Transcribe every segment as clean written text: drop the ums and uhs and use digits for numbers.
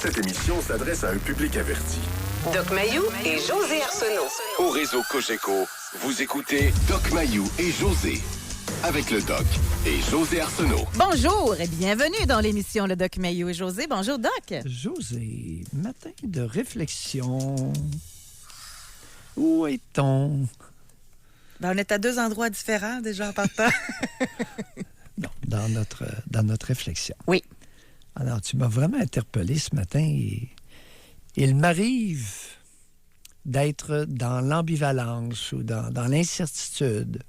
Cette émission s'adresse à un public averti. Doc Mayou et José Arsenault. Au réseau Cogeco, vous écoutez Doc Mayou et José. Avec le Doc et José Arsenault. Bonjour et bienvenue dans l'émission Le Doc Mayou et José. Bonjour, Doc. José, matin de réflexion. Où est-on? Ben, on est à deux endroits différents déjà en partant. Non, dans notre réflexion. Oui. Alors, tu m'as vraiment interpellé ce matin et il m'arrive d'être dans l'ambivalence ou dans l'incertitude,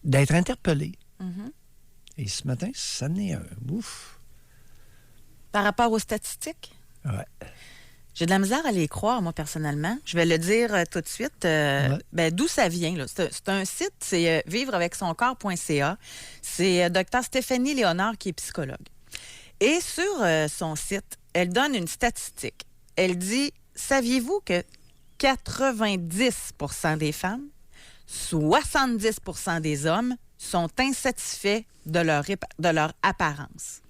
d'être interpellé. Mm-hmm. Et ce matin, ça en est un. Ouf! Par rapport aux statistiques? Ouais. J'ai de la misère à les croire, moi, personnellement. Je vais le dire tout de suite. D'où ça vient, là? C'est un site, c'est vivreavecsoncorps.ca. C'est Dr. Stéphanie Léonard qui est psychologue. Et sur son site, elle donne une statistique. Elle dit, saviez-vous que 90% des femmes, 70% des hommes sont insatisfaits de leur apparence?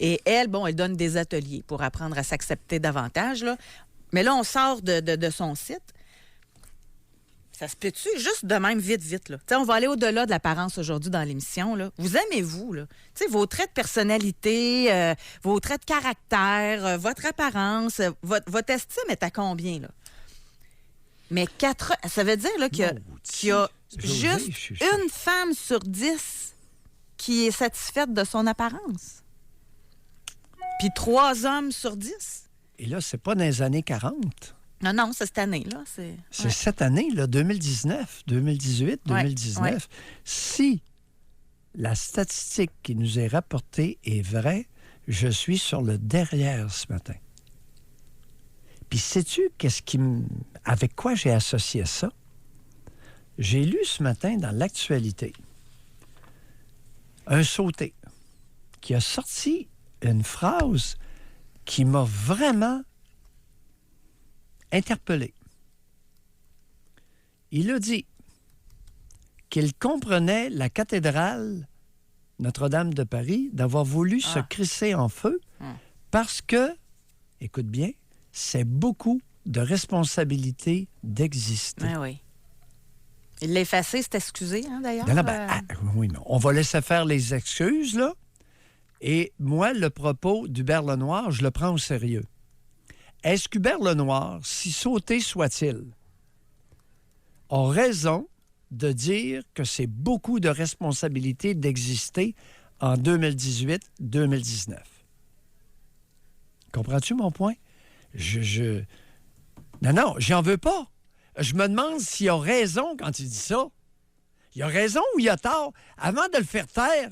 Et elle, elle donne des ateliers pour apprendre à s'accepter davantage, là. Mais là, on sort de son site. Ça se peut-tu? Juste de même, vite, là. T'sais, on va aller au-delà de l'apparence aujourd'hui dans l'émission, là. Vous aimez-vous, là? T'sais, vos traits de personnalité, vos traits de caractère, votre apparence, votre estime est à combien, là? Mais ça veut dire là, qu'il y a juste une femme sur 10 qui est satisfaite de son apparence. Puis 3 hommes sur 10. Et là, c'est pas dans les années 40. Non, c'est cette année-là. C'est cette année, là, 2019, 2018, 2019. Ouais. Si la statistique qui nous est rapportée est vraie, je suis sur le derrière ce matin. Puis sais-tu avec quoi j'ai associé ça? J'ai lu ce matin dans l'actualité un sauté qui a sorti une phrase qui m'a vraiment interpellé. Il a dit qu'il comprenait la cathédrale Notre-Dame de Paris d'avoir voulu se crisser en feu parce que, écoute bien, c'est beaucoup de responsabilité d'exister. Ah oui. Il l'a effacé, c'est excusé, hein, d'ailleurs. Oui, non. On va laisser faire les excuses, là. Et moi, le propos d'Hubert Lenoir, je le prends au sérieux. Est-ce qu'Hubert Lenoir, si sauté soit-il, a raison de dire que c'est beaucoup de responsabilité d'exister en 2018-2019? Comprends-tu mon point? Non, j'en veux pas. Je me demande s'il a raison quand il dit ça. Il a raison ou il a tort? Avant de le faire taire,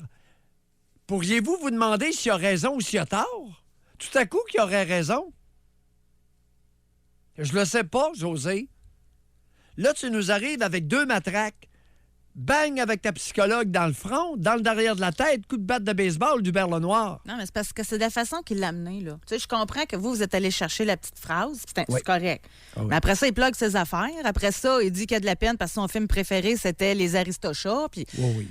pourriez-vous vous demander s'il a raison ou s'il a tort? Tout à coup, qu'il aurait raison. Je le sais pas, José. Là, tu nous arrives avec 2 matraques. Bang avec ta psychologue dans le front, dans le derrière de la tête, coup de batte de baseball d'Hubert Lenoir. Non, mais c'est parce que c'est de la façon qu'il l'a amené, là. Tu sais, je comprends que vous êtes allé chercher la petite phrase, c'est correct. Oh oui. Mais après ça, il plug ses affaires. Après ça, il dit qu'il a de la peine parce que son film préféré, c'était Les Aristochats. Puis... Oh oui.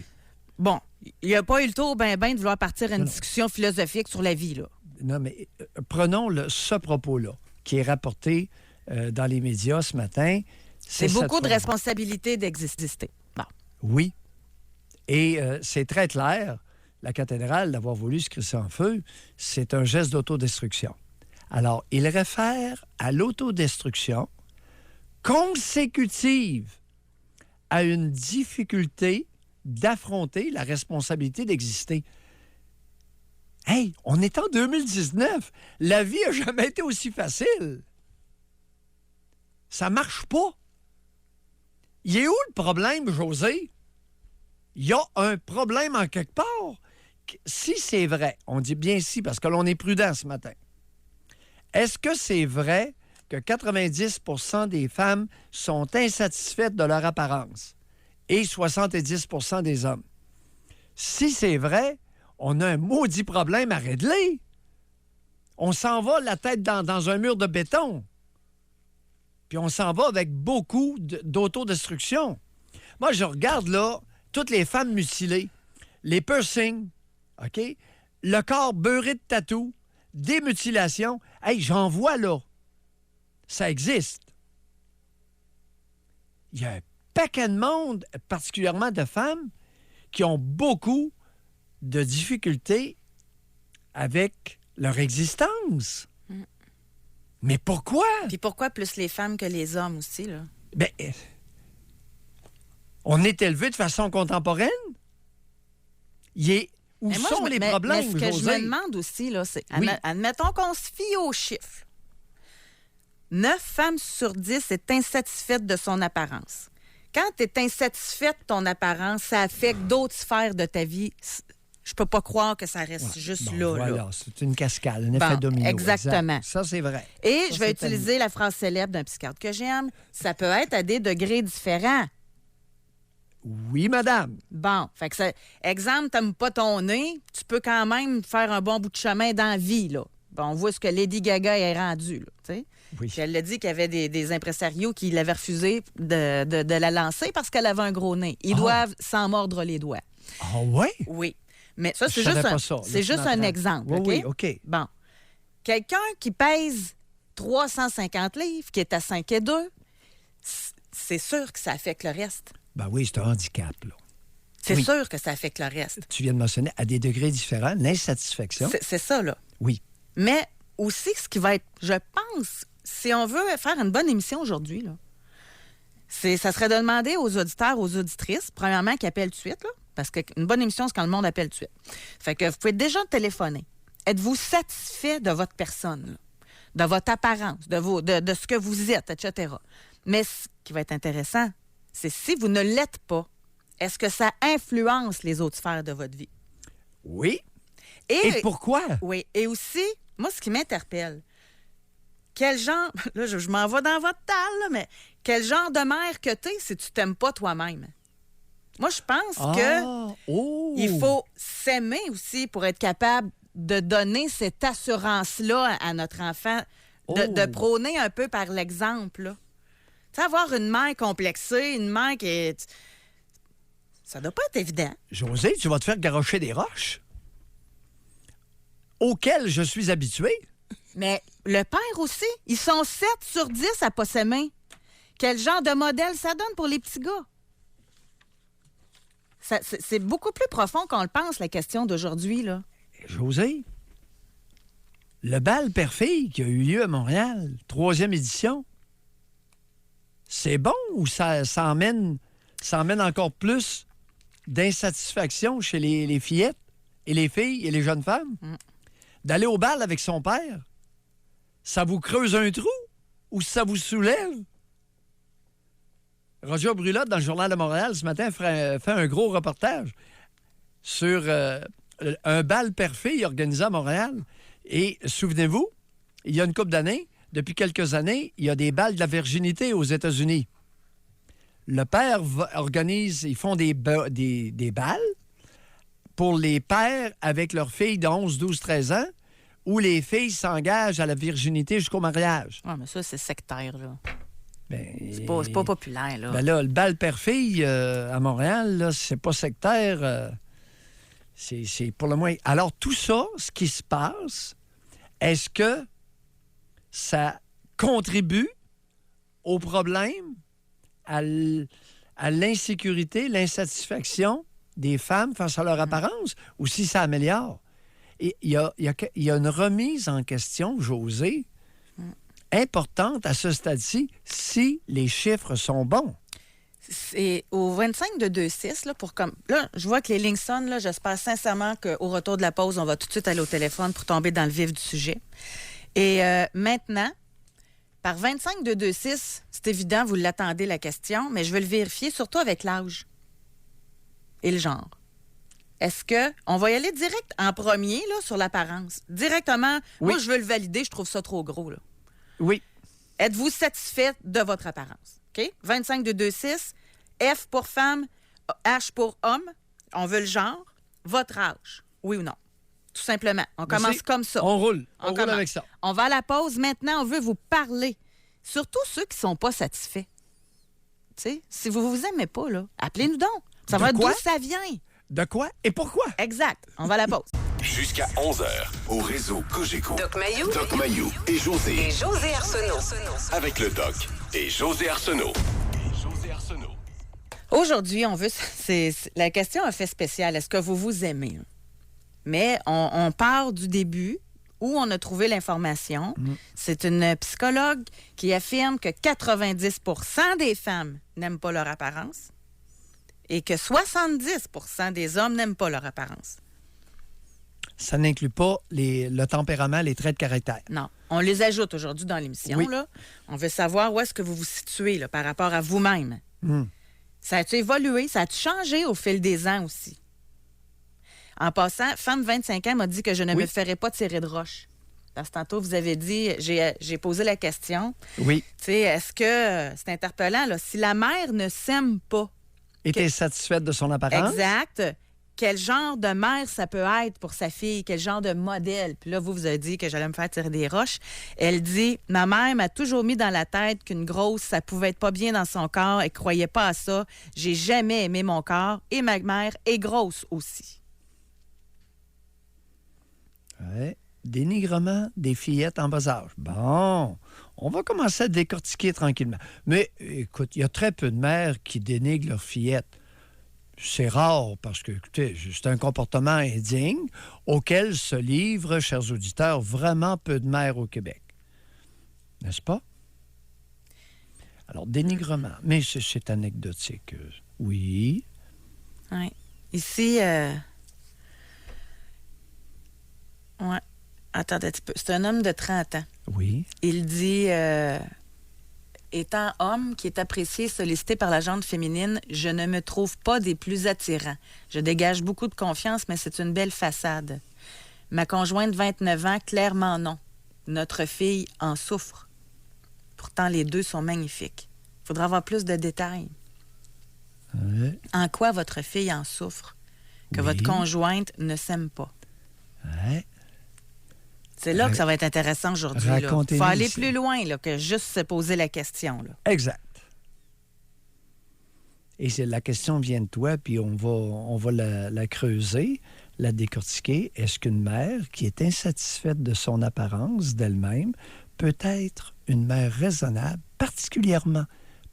Bon, il n'a pas eu le tour de vouloir partir à une discussion philosophique sur la vie, là. Non, mais prenons ce propos-là, qui est rapporté dans les médias ce matin. C'est beaucoup de responsabilité d'exister. Bon. Oui. Et c'est très clair, la cathédrale, d'avoir voulu se crisser en feu, c'est un geste d'autodestruction. Alors, il réfère à l'autodestruction consécutive à une difficulté d'affronter la responsabilité d'exister. Hey, on est en 2019. La vie n'a jamais été aussi facile. Ça marche pas. Il est où le problème, José? Il y a un problème en quelque part. Si c'est vrai, on dit bien si, parce que l'on est prudent ce matin. Est-ce que c'est vrai que 90% des femmes sont insatisfaites de leur apparence et 70% des hommes? Si c'est vrai, on a un maudit problème à régler. On s'en va la tête dans un mur de béton. Puis on s'en va avec beaucoup d'autodestruction. Moi, je regarde là toutes les femmes mutilées, les piercings, OK? Le corps beurré de tatous, des mutilations. Hey, j'en vois là. Ça existe. Il y a un paquet de monde, particulièrement de femmes, qui ont beaucoup de difficultés avec leur existence. Mais pourquoi? Puis pourquoi plus les femmes que les hommes aussi, là? Ben, on est élevé de façon contemporaine. Où Mais moi, sont les problèmes, mais ce que je Josée? me demande aussi, là, c'est, Oui. admettons qu'on se fie aux chiffres. 9 femmes sur 10 est insatisfaite de son apparence. Quand tu es insatisfaite de ton apparence, ça affecte d'autres sphères de ta vie. Je peux pas croire que ça reste juste Bon, là. voilà, là. c'est une cascade, un effet Bon, domino. exactement. Exact. Ça, c'est vrai. Et Ça, je vais c'est utiliser la phrase célèbre d'un psychiatre que j'aime. Ça peut être à des degrés différents. Oui, madame. Bon, fait que ça, exemple, t'aimes pas ton nez, tu peux quand même faire un bon bout de chemin dans la vie, là. Bon, on voit ce que Lady Gaga est rendue, là, tu sais. Oui. Puis elle l'a dit qu'il y avait des impresarios qui l'avaient refusé de la lancer parce qu'elle avait un gros nez. Ils doivent s'en mordre les doigts. Ah ouais? Oui. Mais ça, c'est Je savais juste, pas ça, là, c'est tu juste un m'apprends. exemple, Oui, OK? oui, OK. Bon. Quelqu'un qui pèse 350 livres, qui est à 5 et 2, c'est sûr que ça affecte le reste. Ben oui, c'est un handicap, là. C'est Oui. sûr que ça affecte le reste. Tu viens de mentionner à des degrés différents, l'insatisfaction. C'est ça, là. Oui. Mais aussi, ce qui va être, je pense, si on veut faire une bonne émission aujourd'hui, là, ça serait de demander aux auditeurs, aux auditrices, premièrement, qui appellent tout de suite, là, parce qu'une bonne émission, c'est quand le monde appelle tout de suite. Fait que vous pouvez déjà téléphoner. Êtes-vous satisfait de votre personne, là, de votre apparence, de ce que vous êtes, etc. Mais ce qui va être intéressant, c'est si vous ne l'êtes pas, est-ce que ça influence les autres sphères de votre vie? Oui. Et pourquoi? Oui. Et aussi, moi, ce qui m'interpelle, quel genre, là, je m'en vais dans votre talle, là, mais quel genre de mère que t'es si tu t'aimes pas toi-même? Moi, je pense que il faut s'aimer aussi pour être capable de donner cette assurance-là à notre enfant, de prôner un peu par l'exemple, là. Tu sais, avoir une mère complexée, une mère qui est... Ça doit pas être évident. Josée, tu vas te faire garrocher des roches auxquelles je suis habitué. Mais le père aussi, ils sont 7 sur 10 à pas s'aimer. Quel genre de modèle ça donne pour les petits gars? C'est beaucoup plus profond qu'on le pense, la question d'aujourd'hui, là. Josée, le bal père-fille qui a eu lieu à Montréal, 3e édition, c'est bon ou ça emmène encore plus d'insatisfaction chez les fillettes et les filles et les jeunes femmes? D'aller au bal avec son père, ça vous creuse un trou ou ça vous soulève? Roger Brulotte, dans le Journal de Montréal, ce matin, fait un gros reportage sur un bal père-fille organisé à Montréal. Et souvenez-vous, il y a une couple d'années, depuis quelques années, il y a des bals de la virginité aux États-Unis. Le père organise, ils font des bals pour les pères avec leurs filles de 11, 12, 13 ans, où les filles s'engagent à la virginité jusqu'au mariage. Oui, mais ça, c'est sectaire, là. Ben, C'est pas populaire, là. Ben là, le bal père-fille à Montréal, là, c'est pas sectaire. C'est pour le moins... Alors, tout ça, ce qui se passe, est-ce que ça contribue au problème, à l'insécurité, l'insatisfaction des femmes face à leur apparence, ou si ça améliore? Et il y a une remise en question, Josée, importante à ce stade-ci, si les chiffres sont bons. C'est au 25 de 2-6, là, là, je vois que les lignes sonnent, là, j'espère sincèrement qu'au retour de la pause, on va tout de suite aller au téléphone pour tomber dans le vif du sujet. Et maintenant, par 25 de 2-6, c'est évident, vous l'attendez la question, mais je veux le vérifier, surtout avec l'âge et le genre. Est-ce que on va y aller direct en premier, là, sur l'apparence? Directement, Oui. moi, je veux le valider, je trouve ça trop gros, là. Oui. Êtes-vous satisfait de votre apparence? OK? 25 de 2-6. F pour femme, H pour homme. On veut le genre. Votre âge. Oui ou non? Tout simplement. On commence comme ça. On roule. On roule commence. avec ça. On va à la pause. Maintenant, on veut vous parler. Surtout ceux qui ne sont pas satisfaits. Tu sais, si vous ne vous aimez pas, là, appelez-nous donc. Ça De va quoi? d'où ça vient. De quoi et pourquoi? Exact. On va à la pause. Jusqu'à 11h, au réseau Cogeco. Doc Mayou. Doc Mayou et José. Et José Arsenault. Avec le Doc et José Arsenault. Aujourd'hui, la question a fait spécial. Est-ce que vous vous aimez? Mais on part du début où on a trouvé l'information. C'est une psychologue qui affirme que 90 % des femmes n'aiment pas leur apparence et que 70 % des hommes n'aiment pas leur apparence. Ça n'inclut pas le tempérament, les traits de caractère. Non. On les ajoute aujourd'hui dans l'émission. Oui. Là. On veut savoir où est-ce que vous vous situez là, par rapport à vous-même. Ça a-tu évolué? Ça a-tu changé au fil des ans aussi? En passant, femme de 25 ans m'a dit que je ne me ferais pas tirer de roche. Parce que tantôt, vous avez dit, j'ai posé la question. Oui. Tu sais, est-ce que, c'est interpellant, là, si la mère ne s'aime pas... Était satisfaite de son apparence? Exact. Quel genre de mère ça peut être pour sa fille? Quel genre de modèle? Puis là, vous avez dit que j'allais me faire tirer des roches. Elle dit, ma mère m'a toujours mis dans la tête qu'une grosse, ça pouvait être pas bien dans son corps. Elle croyait pas à ça. J'ai jamais aimé mon corps. Et ma mère est grosse aussi. Ouais. Dénigrement des fillettes en bas âge. Bon, on va commencer à décortiquer tranquillement. Mais écoute, il y a très peu de mères qui dénigrent leurs fillettes. C'est rare parce que, écoutez, c'est un comportement indigne auquel se livrent, chers auditeurs, vraiment peu de mères au Québec. N'est-ce pas? Alors, dénigrement. Mais c'est anecdotique. Oui. Oui. Ici, ouais. Attendez un petit peu. C'est un homme de 30 ans. Oui. Il dit, étant homme qui est apprécié et sollicité par la gente féminine, je ne me trouve pas des plus attirants. Je dégage beaucoup de confiance, mais c'est une belle façade. Ma conjointe, 29 ans, clairement non. Notre fille en souffre. Pourtant, les deux sont magnifiques. Il faudra avoir plus de détails. Ouais. En quoi votre fille en souffre? Que votre conjointe ne s'aime pas. Ouais. C'est là que ça va être intéressant aujourd'hui. Il faut aller plus loin là, que juste se poser la question. Là. Exact. Et la question vient de toi, puis on va la creuser, la décortiquer. Est-ce qu'une mère qui est insatisfaite de son apparence d'elle-même peut être une mère raisonnable, particulièrement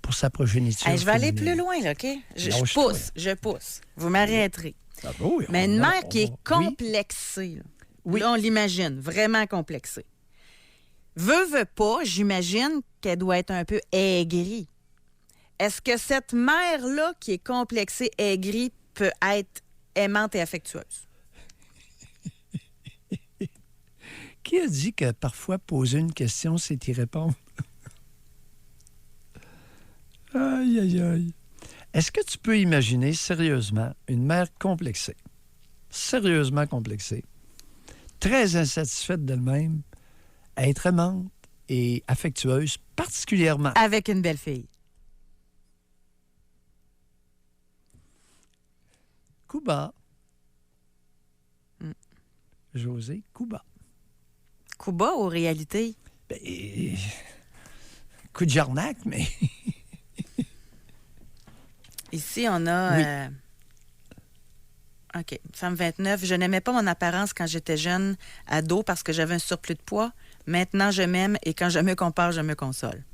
pour sa progéniture je vais aller féminine? plus loin, là, OK? Je pousse. Vous m'arrêterez. Ah, oui, mais une mère qui est complexée, là. Oui. Là, on l'imagine, vraiment complexée. Veut pas, j'imagine qu'elle doit être un peu aigrie. Est-ce que cette mère-là, qui est complexée, aigrie, peut être aimante et affectueuse? Qui a dit que parfois poser une question, c'est y répondre? Aïe, aïe, aïe. Est-ce que tu peux imaginer sérieusement une mère complexée, sérieusement complexée, très insatisfaite d'elle-même, être aimante et affectueuse, particulièrement avec une belle fille? Cuba. José, Cuba. Cuba ou réalité? Ben, coup de jarnac, mais... Ici, on a... Oui. OK. Femme 29. Je n'aimais pas mon apparence quand j'étais jeune, ado, parce que j'avais un surplus de poids. Maintenant, je m'aime et quand je me compare, je me console.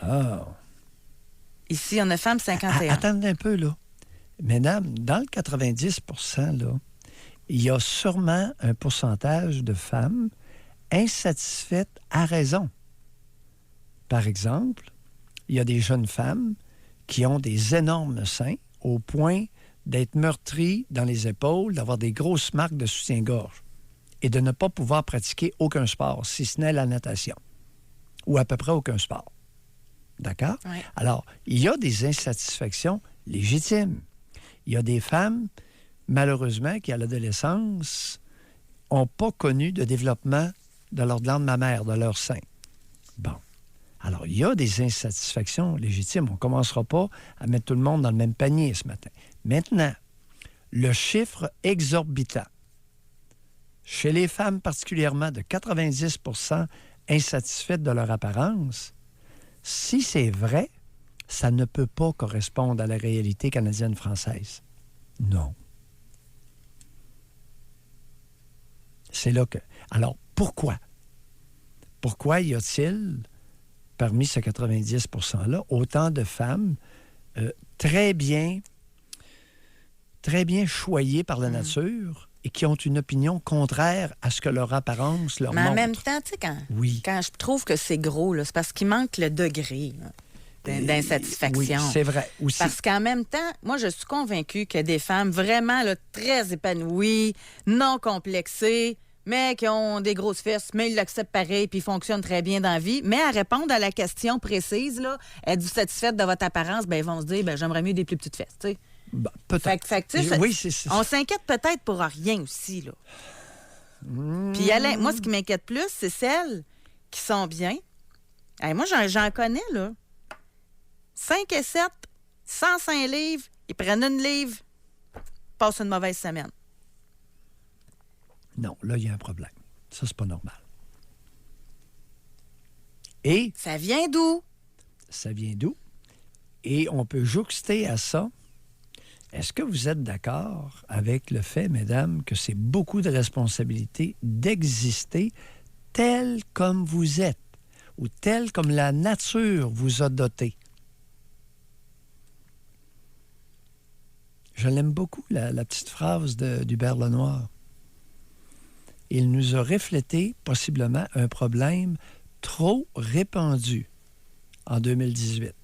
Oh. Ici, on a femme 51. Attendez un peu, là. Mesdames, dans le 90 là, il y a sûrement un pourcentage de femmes insatisfaites à raison. Par exemple, il y a des jeunes femmes qui ont des énormes seins au point d'être meurtries dans les épaules, d'avoir des grosses marques de soutien-gorge et de ne pas pouvoir pratiquer aucun sport, si ce n'est la natation, ou à peu près aucun sport. D'accord? Oui. Alors, il y a des insatisfactions légitimes. Il y a des femmes, malheureusement, qui, à l'adolescence, n'ont pas connu de développement de leur glande mammaire, de leur sein. Bon. Alors, il y a des insatisfactions légitimes. On ne commencera pas à mettre tout le monde dans le même panier ce matin. Maintenant, le chiffre exorbitant, chez les femmes particulièrement de 90 insatisfaites de leur apparence, si c'est vrai, ça ne peut pas correspondre à la réalité canadienne-française. Non. C'est là que... Alors, pourquoi? Pourquoi y a-t-il, parmi ce 90 %-là, autant de femmes très bien choyées par la nature et qui ont une opinion contraire à ce que leur apparence leur Mais montre? en même temps, tu sais, quand je trouve que c'est gros, là, c'est parce qu'il manque le degré là, d'insatisfaction. Oui, c'est vrai. Aussi. Parce qu'en même temps, moi, je suis convaincue qu'il y a des femmes vraiment là, très épanouies, non complexées, mais qui ont des grosses fesses, mais ils l'acceptent pareil, puis ils fonctionnent très bien dans la vie. Mais à répondre à la question précise, là, êtes-vous satisfaite de votre apparence? Bien, ils vont se dire, ben, j'aimerais mieux des plus petites fesses, tu sais. Ben, peut-être. Fait que, tu sais, Oui, c'est... on s'inquiète peut-être pour rien aussi, là. Puis Alain, moi, ce qui m'inquiète plus, c'est celles qui sont bien. Hey, moi, j'en connais, là. 5 et 7, 105 livres, ils prennent une livre, passent une mauvaise semaine. Non, là, il y a un problème. Ça, c'est pas normal. Et... Ça vient d'où? Ça vient d'où? Et on peut jouxter à ça. Est-ce que vous êtes d'accord avec le fait, mesdames, que c'est beaucoup de responsabilité d'exister tel comme vous êtes ou tel comme la nature vous a doté? Je l'aime beaucoup, la petite phrase d'Hubert Lenoir. Il nous a reflété possiblement un problème trop répandu en 2018,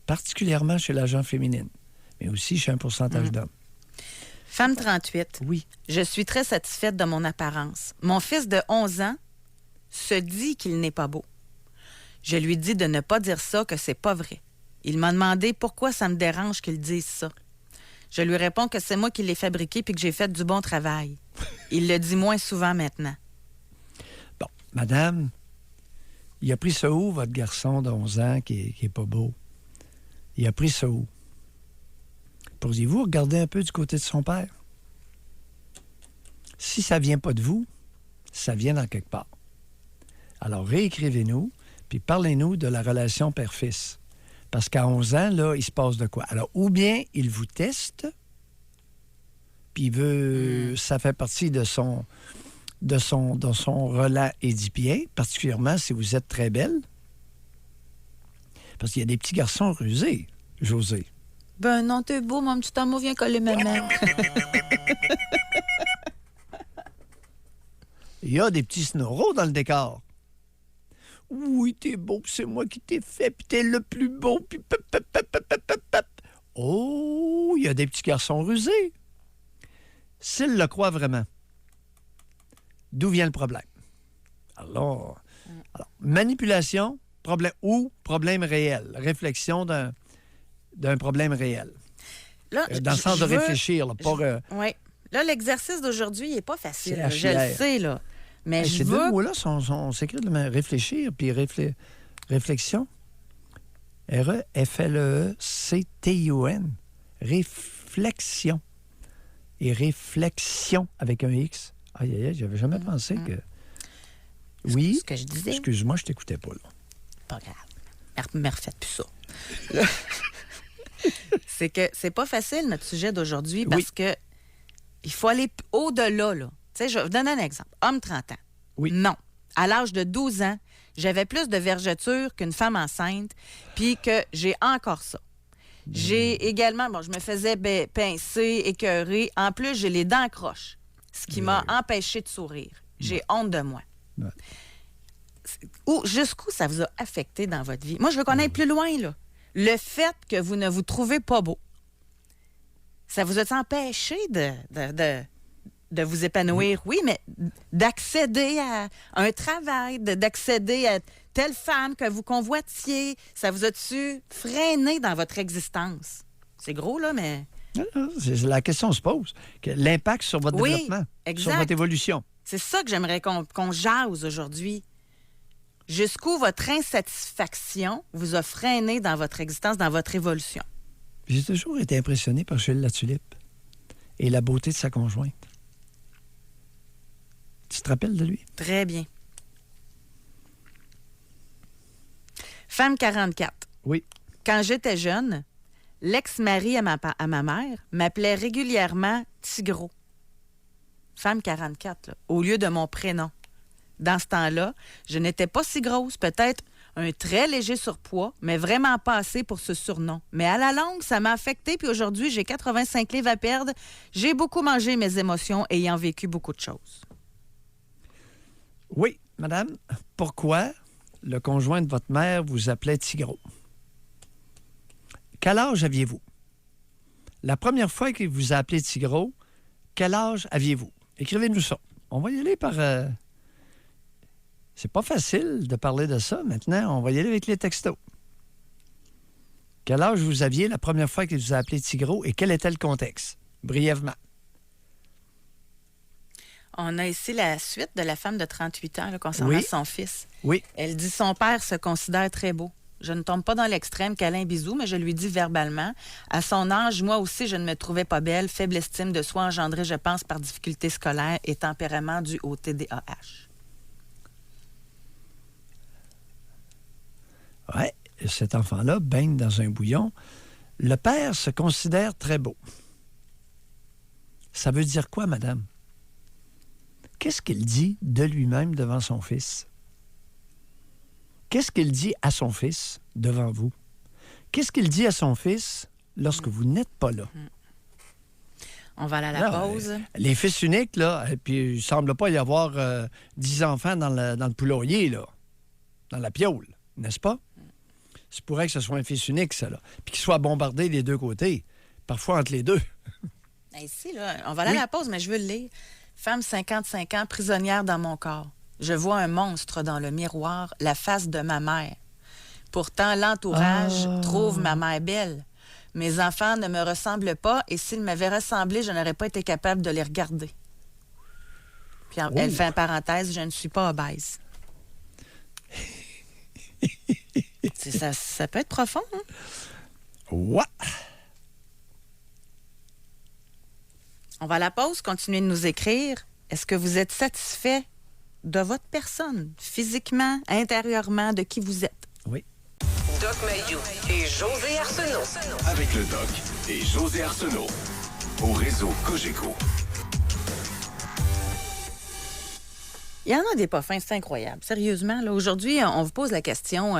particulièrement chez la gent féminine, mais aussi chez un pourcentage d'hommes. Femme 38. Oui. Je suis très satisfaite de mon apparence. Mon fils de 11 ans se dit qu'il n'est pas beau. Je lui dis de ne pas dire ça, que c'est pas vrai. Il m'a demandé pourquoi ça me dérange qu'il dise ça. Je lui réponds que c'est moi qui l'ai fabriqué puis que j'ai fait du bon travail. Il le dit moins souvent maintenant. Bon, madame, il a pris ça où, votre garçon de 11 ans qui est pas beau? Il a pris ça où? Pourriez-vous regarder un peu du côté de son père? Si ça vient pas de vous, ça vient dans quelque part. Alors, réécrivez-nous, puis parlez-nous de la relation père-fils. Parce qu'à 11 ans, là, il se passe de quoi? Alors, ou bien il vous teste, puis il veut... Ça fait partie de son relent édipien, particulièrement si vous êtes très belle. Parce qu'il y a des petits garçons rusés, José. Ben non, t'es beau, mon petit amour, viens coller maman. Il y a des petits snorros dans le décor. Oui, t'es beau, c'est moi qui t'ai fait, puis t'es le plus beau, puis... Oh, il y a des petits garçons rusés. S'ils le croient vraiment, d'où vient le problème? Alors manipulation, problème ou problème réel. Réflexion d'un problème réel. Là, Dans le sens de réfléchir, là, pas... Oui. Là, l'exercice d'aujourd'hui, il n'est pas facile. C'est Je le sais, là. Mais Hey, je ces veux... deux mots-là sont s'écrits de même. Réfléchir, puis réflexion. R-E-F-L-E-C-T-I-O-N. Réflexion. Et réflexion avec un X. Aïe, aïe, aïe, j'avais jamais pensé que... Oui. Ce que je disais. Excuse-moi, je t'écoutais pas, là. Pas grave. Me refaites plus ça. C'est que c'est pas facile, notre sujet d'aujourd'hui, parce que il faut aller au-delà, là. Tu sais, je vais vous donner un exemple. Homme 30 ans. Oui. Non. À l'âge de 12 ans, j'avais plus de vergetures qu'une femme enceinte, puis que j'ai encore ça. J'ai également, je me faisais pincer, écœurer. En plus, j'ai les dents croches, ce qui m'a empêché de sourire. J'ai honte de moi. Ouais. Jusqu'où ça vous a affecté dans votre vie? Moi, je veux qu'on aille plus loin, là. Le fait que vous ne vous trouvez pas beau, ça vous a empêché de vous épanouir? Oui, mais d'accéder à un travail, d'accéder à telle femme que vous convoitiez, ça vous a-tu freiné dans votre existence? C'est gros, là, mais... La question se pose. L'impact sur votre développement, exact. sur votre évolution. C'est ça que j'aimerais qu'on jase aujourd'hui. Jusqu'où votre insatisfaction vous a freiné dans votre existence, dans votre évolution? J'ai toujours été impressionné par Gilles Latulippe et la beauté de sa conjointe. Tu te rappelles de lui? Très bien. Femme 44. Oui. Quand j'étais jeune, l'ex-mari à ma mère m'appelait régulièrement Tigro. femme 44, là, au lieu de mon prénom. Dans ce temps-là, je n'étais pas si grosse, peut-être un très léger surpoids, mais vraiment pas assez pour ce surnom. Mais à la longue, ça m'a affectée, puis aujourd'hui, j'ai 85 livres à perdre. J'ai beaucoup mangé mes émotions ayant vécu beaucoup de choses. Oui, madame. Pourquoi le conjoint de votre mère vous appelait Tigro? Quel âge aviez-vous? La première fois qu'il vous a appelé Tigro, quel âge aviez-vous? Écrivez-nous ça. On va y aller par... C'est pas facile de parler de ça maintenant. On va y aller avec les textos. Quel âge vous aviez la première fois qu'il vous a appelé Tigro et quel était le contexte? Brièvement. On a ici la suite de la femme de 38 ans là, concernant son fils. Oui. Elle dit « Son père se considère très beau. Je ne tombe pas dans l'extrême câlin bisou, mais je lui dis verbalement. À son âge, moi aussi, je ne me trouvais pas belle. Faible estime de soi engendrée, je pense, par difficultés scolaires et tempérament dû au TDAH. » Oui, cet enfant-là baigne dans un bouillon. Le père se considère très beau. Ça veut dire quoi, madame? Qu'est-ce qu'il dit de lui-même devant son fils? Qu'est-ce qu'il dit à son fils devant vous? Qu'est-ce qu'il dit à son fils lorsque vous n'êtes pas là? On va aller à la pause. Les fils uniques, là, et puis il ne semble pas y avoir 10 enfants dans le poulailler, là, dans la piaule, n'est-ce pas? C'est pourrait que ce soit un fils unique, ça, là. Puis qu'il soit bombardé des deux côtés, parfois entre les deux. Ici, là, on va aller à la pause, mais je veux le lire. Femme 55 ans, prisonnière dans mon corps. Je vois un monstre dans le miroir, la face de ma mère. Pourtant, l'entourage trouve ma mère belle. Mes enfants ne me ressemblent pas et s'ils m'avaient ressemblé, je n'aurais pas été capable de les regarder. Puis elle fait une parenthèse, je ne suis pas obèse. Ça peut être profond, hein? Ouais. On va à la pause, continuez de nous écrire. Est-ce que vous êtes satisfait de votre personne, physiquement, intérieurement, de qui vous êtes? Oui. Doc Mayou et José Arsenault. Avec le Doc et José Arsenault. Au réseau Cogeco. Il y en a des pas fins, c'est incroyable. Sérieusement, là, aujourd'hui, on vous pose la question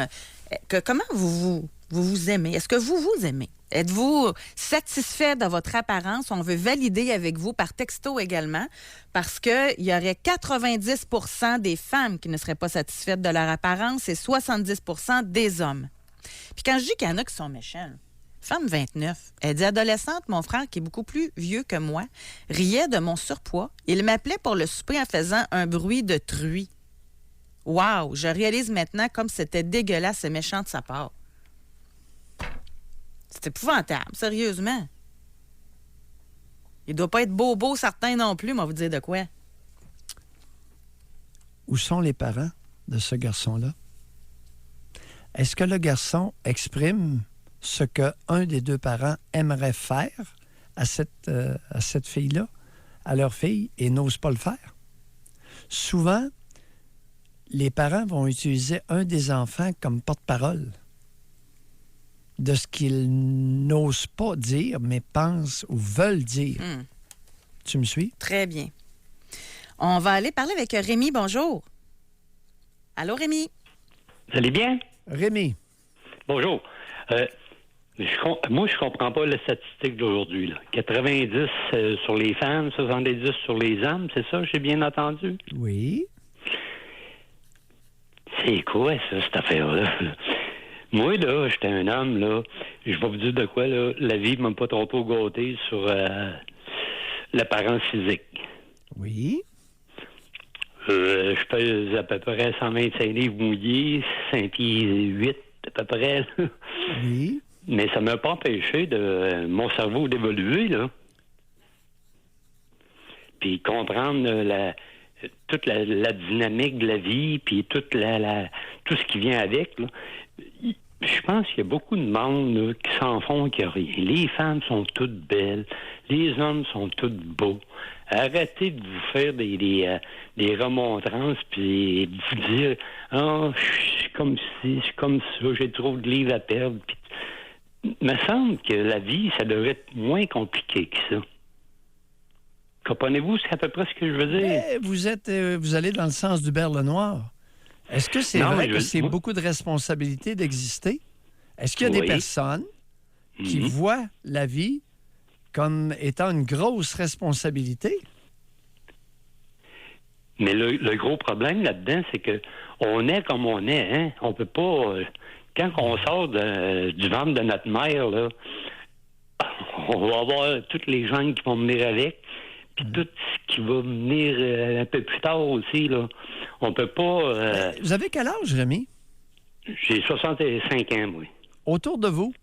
comment vous aimez? Est-ce que vous vous aimez? Êtes-vous satisfait de votre apparence? On veut valider avec vous par texto également, parce qu'il y aurait 90 % des femmes qui ne seraient pas satisfaites de leur apparence et 70 % des hommes. Puis quand je dis qu'il y en a qui sont méchants, femme 29, elle dit adolescente, mon frère, qui est beaucoup plus vieux que moi, riait de mon surpoids. Il m'appelait pour le souper en faisant un bruit de truie. Wow! Je réalise maintenant comme c'était dégueulasse et méchant de sa part. C'est épouvantable, sérieusement. Il doit pas être bobo, certain non plus, mais on va vous dire de quoi. Où sont les parents de ce garçon-là? Est-ce que le garçon exprime ce qu'un des deux parents aimerait faire à cette fille-là, à leur fille, et n'ose pas le faire? Souvent, les parents vont utiliser un des enfants comme porte-parole de ce qu'ils n'osent pas dire, mais pensent ou veulent dire. Tu me suis? Très bien. On va aller parler avec Rémi. Bonjour. Allô, Rémi? Vous allez bien? Rémi. Bonjour. Moi, je comprends pas la statistique d'aujourd'hui. Là. 90 sur les femmes, 70 sur les hommes, c'est ça? J'ai bien entendu? Oui. C'est quoi, ça, cette affaire-là? Moi, là, j'étais un homme, là. Je vais vous dire de quoi, là. La vie m'a pas trop gâté sur l'apparence physique. Oui. Je pèse à peu près 125 livres mouillés, 5 pieds 8 à peu près. Là. Oui. Mais ça m'a pas empêché de mon cerveau d'évoluer, là. Puis comprendre toute la dynamique de la vie, puis tout ce qui vient avec, là. Je pense qu'il y a beaucoup de monde là, qui s'en font qu'il n'y a rien. Les femmes sont toutes belles, les hommes sont tous beaux. Arrêtez de vous faire des remontrances puis de vous dire « Ah, je suis comme ci, je suis comme ça, j'ai trop de livres à perdre. » Il me semble que la vie, ça devrait être moins compliqué que ça. Comprenez-vous? C'est à peu près ce que je veux dire. Mais vous allez dans le sens du berle noir. Est-ce que c'est Non, vrai mais que c'est beaucoup de responsabilité d'exister? Est-ce qu'il y a des Oui. personnes qui voient la vie comme étant une grosse responsabilité? Mais le gros problème là-dedans, c'est que on est comme on est, hein. On peut pas... quand on sort du ventre de notre mère, là, on va avoir toutes les gens qui vont venir avec, puis tout ce qui va venir un peu plus tard aussi, là. On peut pas... Vous avez quel âge, Rémi? J'ai 65 ans, moi. Autour de vous,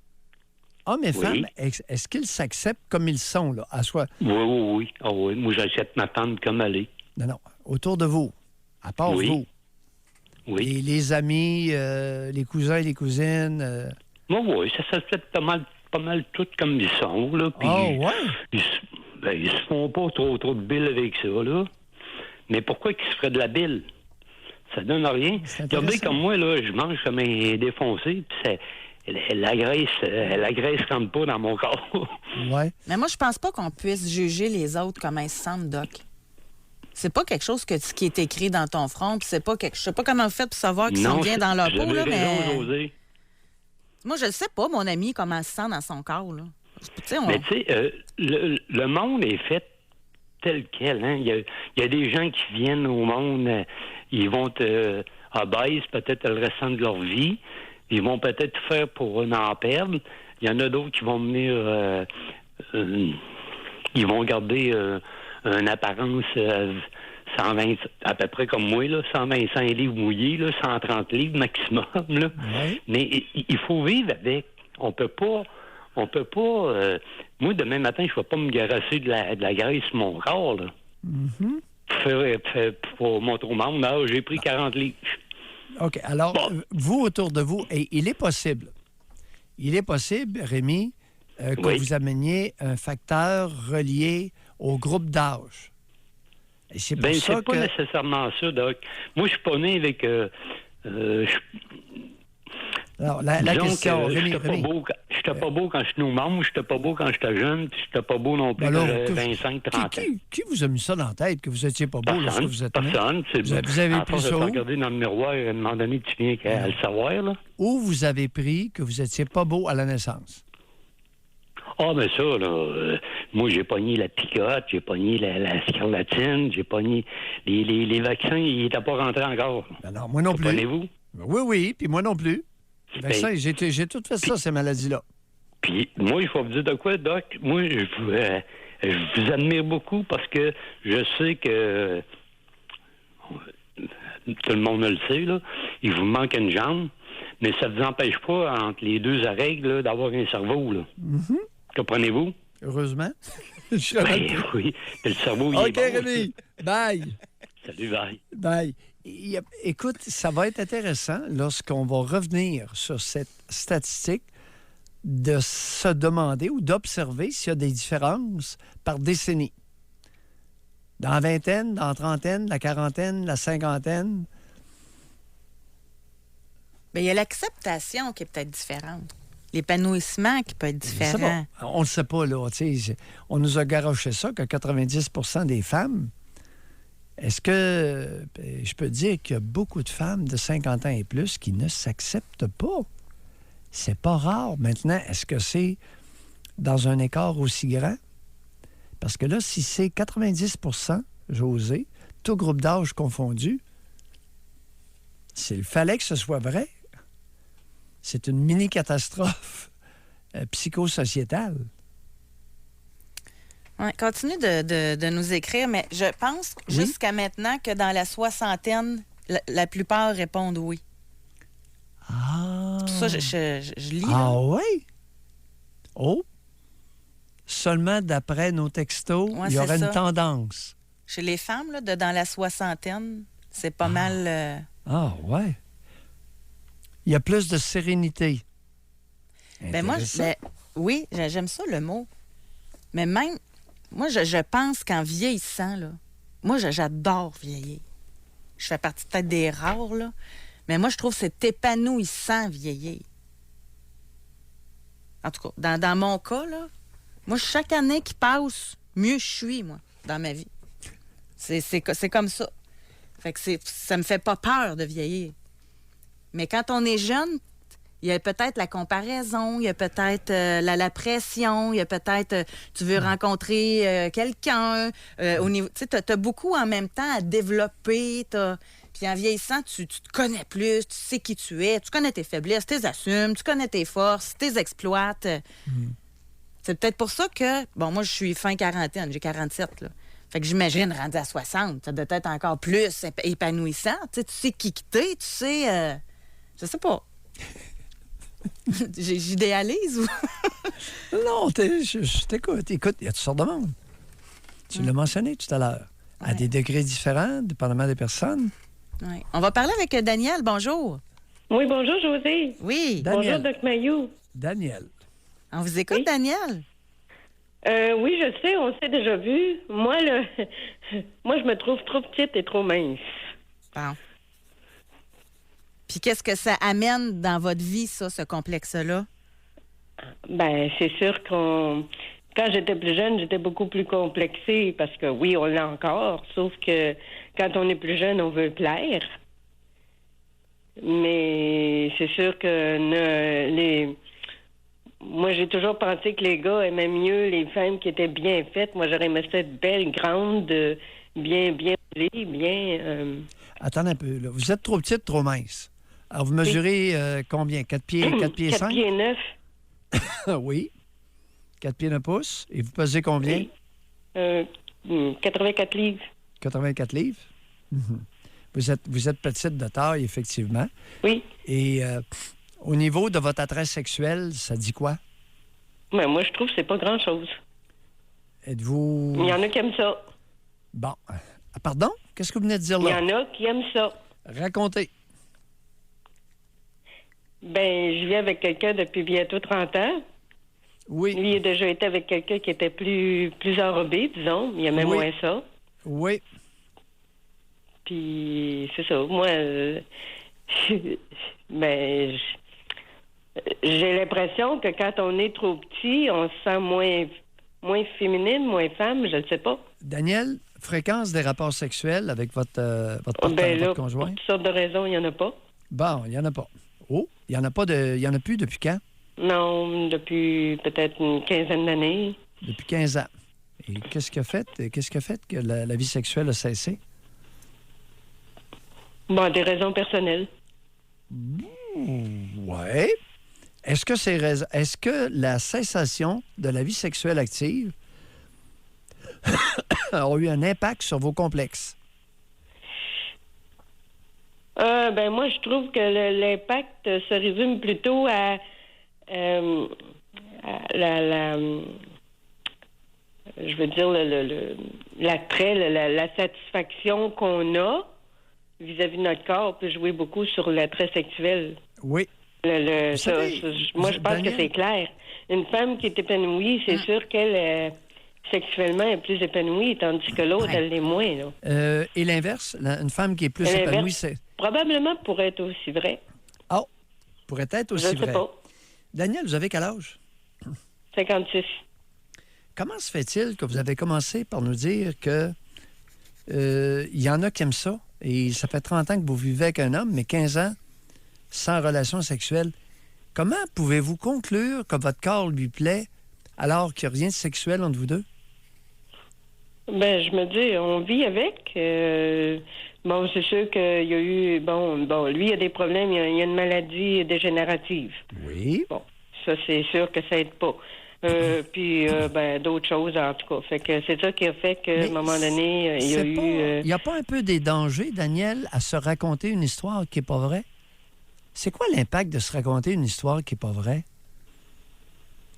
hommes et Oui. femmes, est-ce qu'ils s'acceptent comme ils sont, là, à soi? Oui. Ah oui, moi, j'accepte ma femme comme elle est. Non. Autour de vous, à part Oui. vous. Oui. Les amis, les cousins et les cousines. Oui, ça s'accepte pas mal tout comme ils sont, là. Puis, ouais? ils se font pas trop de billes avec ça, là. Mais pourquoi qu'ils se feraient de la bille? Ça donne rien. C'est Regardez intéressant. comme moi, là, je mange comme un défoncé, puis la graisse rentre pas dans mon corps. Ouais. Mais moi, je pense pas qu'on puisse juger les autres comment ils se sentent, Doc. C'est pas quelque chose qui est écrit dans ton front, puis c'est pas je sais pas comment vous faites pour savoir qu'ils sont bien dans leur vous peau, avez là, raison, mais... José. Moi, je le sais pas, mon ami, comment il se sent dans son corps, là. Tu sais, Mais tu sais, le monde est fait tel quel. Hein? Il y a des gens qui viennent au monde, ils vont être obèses peut-être le restant de leur vie. Ils vont peut-être tout faire pour en perdre. Il y en a d'autres qui vont venir... ils vont garder une apparence 120, à peu près comme moi, là, 125 livres mouillés, là, 130 livres maximum. Là. Ouais. Mais il faut vivre avec. On peut pas... moi, demain matin, je ne vais pas me garasser de la graisse sur mon corps. Là. Pour montrer au monde, j'ai pris 40 livres. OK. Alors, vous, autour de vous, et il est possible, Rémi, que Oui. vous ameniez un facteur relié au groupe d'âge. Et c'est pour ça C'est pas nécessairement ça, Doc. Moi, je suis pas né avec... Alors, la disons question, que Rémi, j'étais pas beau quand je suis au monde, j'étais pas beau quand j'étais jeune, puis j'étais pas beau non plus Alors, quand j'avais 25-30 ans. qui vous a mis ça dans la tête, que vous n'étiez pas beau lorsque vous êtes né? Personne. Vous avez à pris force de ça te où? regarder dans le miroir, à un moment donné, tu viens à le savoir, là. Où vous avez pris que vous n'étiez pas beau à la naissance? Ah, mais ça, là, moi, j'ai pogné la picote, j'ai pogné la scarlatine, j'ai pogné... Les vaccins, ils n'étaient pas rentrés encore. Ben non, moi non plus. Comprenez-vous? Oui, puis moi non plus. Ben Ben, ça, j'ai tout fait ça, ces maladies-là. Puis, moi, il faut vous dire de quoi, Doc? Moi, je vous admire beaucoup parce que je sais que... tout le monde le sait, là. Il vous manque une jambe, mais ça ne vous empêche pas, entre les deux oreilles, là, d'avoir un cerveau, là. Comprenez-vous? Heureusement. Ben, oui. Le cerveau, il est OK, bon. Rémi. Bye. Salut, bye. Bye. Écoute, ça va être intéressant lorsqu'on va revenir sur cette statistique de se demander ou d'observer s'il y a des différences par décennie. Dans la vingtaine, dans la trentaine, la quarantaine, la cinquantaine. Bien, il y a l'acceptation qui est peut-être différente. L'épanouissement qui peut être différent. On ne le sait pas, là. On nous a garoché ça que 90 des femmes. Est-ce que je peux dire qu'il y a beaucoup de femmes de 50 ans et plus qui ne s'acceptent pas? C'est pas rare. Maintenant, est-ce que c'est dans un écart aussi grand? Parce que là, si c'est 90 José, tout groupe d'âge confondu, s'il fallait que ce soit vrai, c'est une mini-catastrophe psychosociétale. Ouais, continue de nous écrire, mais je pense jusqu'à maintenant que dans la soixantaine, la plupart répondent oui. Ah! Pour ça, je lis. là. Ah oui? Oh! Seulement d'après nos textos, Ouais, il y aurait c'est une ça. tendance. Chez les femmes, là, dans la soixantaine, c'est pas mal... Ah ouais. Il y a plus de sérénité. Ben moi, Intéressant. oui, j'aime ça le mot. Mais même, moi, je pense qu'en vieillissant, là, moi, j'adore vieillir. Je fais partie peut-être des rares, là. Mais moi, je trouve que c'est épanouissant vieillir. En tout cas, dans mon cas, là, moi, chaque année qui passe, mieux je suis, moi. dans ma vie. C'est comme ça. Fait que ça me fait pas peur de vieillir. Mais quand on est jeune, il y a peut-être la comparaison, il y a peut-être la pression, il y a peut-être tu veux rencontrer quelqu'un. Au niveau, tu sais, t'as beaucoup en même temps à développer. Puis en vieillissant, tu te connais plus, tu sais qui tu es, tu connais tes faiblesses, tu les assumes, tu connais tes forces, tu les exploites. C'est peut-être pour ça que, bon, moi, je suis fin quarantaine, j'ai 47, là. Fait que j'imagine, rendu à 60, ça doit être encore plus épanouissant. Tu sais qui t'es, tu sais... je sais pas. J'idéalise ou... Non, je t'écoute. Écoute, il y a toutes sortes de monde. Tu l'as mentionné tout à l'heure. À des degrés différents, dépendamment des personnes. Ouais. On va parler avec Daniel. Bonjour. Oui, bonjour, José. Oui. Daniel. Bonjour, Doc Mayou. Daniel. On vous écoute, Oui. Daniel? Oui, je sais, on s'est déjà vu. Moi, moi, je me trouve trop petite et trop mince. Bon. Puis qu'est-ce que ça amène dans votre vie, ça, ce complexe-là? Ben, c'est sûr quand j'étais plus jeune, j'étais beaucoup plus complexée parce que oui, on l'a encore, sauf que quand on est plus jeune, on veut plaire. Mais c'est sûr que moi, j'ai toujours pensé que les gars aimaient mieux les femmes qui étaient bien faites. Moi, j'aurais aimé ça être belle, grande, bien pelée, bien... Attendez un peu. Là. Vous êtes trop petite, trop mince. Alors, vous mesurez combien? 4 pieds 5? 4 pieds 9. Oui. 4 pieds 9 pouces. Et vous pesez combien? 84 livres. 84 livres? Mhm. Vous êtes petite de taille, effectivement. Oui. Et au niveau de votre attrait sexuel, ça dit quoi? Mais moi, je trouve que c'est pas grand-chose. Êtes-vous... Il y en a qui aiment ça. Bon. Pardon? Qu'est-ce que vous venez de dire Il y là? en a qui aiment ça. Racontez. Ben, je vis avec quelqu'un depuis bientôt 30 ans. Oui. Lui, il a déjà été avec quelqu'un qui était plus enrobé, disons. Il aimait Oui. moins ça. Oui. Puis, c'est ça. Moi, ben, j'ai l'impression que quand on est trop petit, on se sent moins féminine, moins femme, je ne sais pas. Daniel, fréquence des rapports sexuels avec votre partenaire, Ben là, votre pour conjoint? toutes sortes de raisons, il n'y en a pas. Bon, il n'y en a pas. Oh, il n'y en a pas il y en a plus depuis quand? Non, depuis peut-être une quinzaine d'années. Depuis 15 ans. Et qu'est-ce qui a fait que la vie sexuelle a cessé? Bon, des raisons personnelles. Oui. Est-ce que la cessation de la vie sexuelle active a eu un impact sur vos complexes? Ben moi, je trouve que l'impact se résume plutôt à je veux dire l'attrait, la satisfaction qu'on a vis-à-vis de notre corps peut jouer beaucoup sur l'attrait sexuel. Oui. Moi, savez, je pense Daniel, que c'est clair. Une femme qui est épanouie, c'est sûr qu'elle sexuellement est plus épanouie, tandis que l'autre, Ouais. elle l'est moins. Là. Et l'inverse, une femme qui est plus L'inverse, épanouie, c'est... probablement pourrait être aussi vrai. Oh, pourrait être Je aussi ne sais vrai. pas. Daniel, vous avez quel âge? 56. Comment se fait-il que vous avez commencé par nous dire que il y en a qui aiment ça, et ça fait 30 ans que vous vivez avec un homme, mais 15 ans sans relation sexuelle. Comment pouvez-vous conclure que votre corps lui plaît alors qu'il n'y a rien de sexuel entre vous deux? Ben, je me dis, on vit avec. Bon, c'est sûr qu'il y a eu... Bon, lui, il a des problèmes. Il y a une maladie dégénérative. Oui. Bon, ça, c'est sûr que ça aide pas. Puis, d'autres choses, en tout cas. Fait que c'est ça qui a fait qu'à un moment donné, il y a eu... Il n'y a pas un peu des dangers, Daniel, à se raconter une histoire qui n'est pas vraie? C'est quoi l'impact de se raconter une histoire qui n'est pas vraie?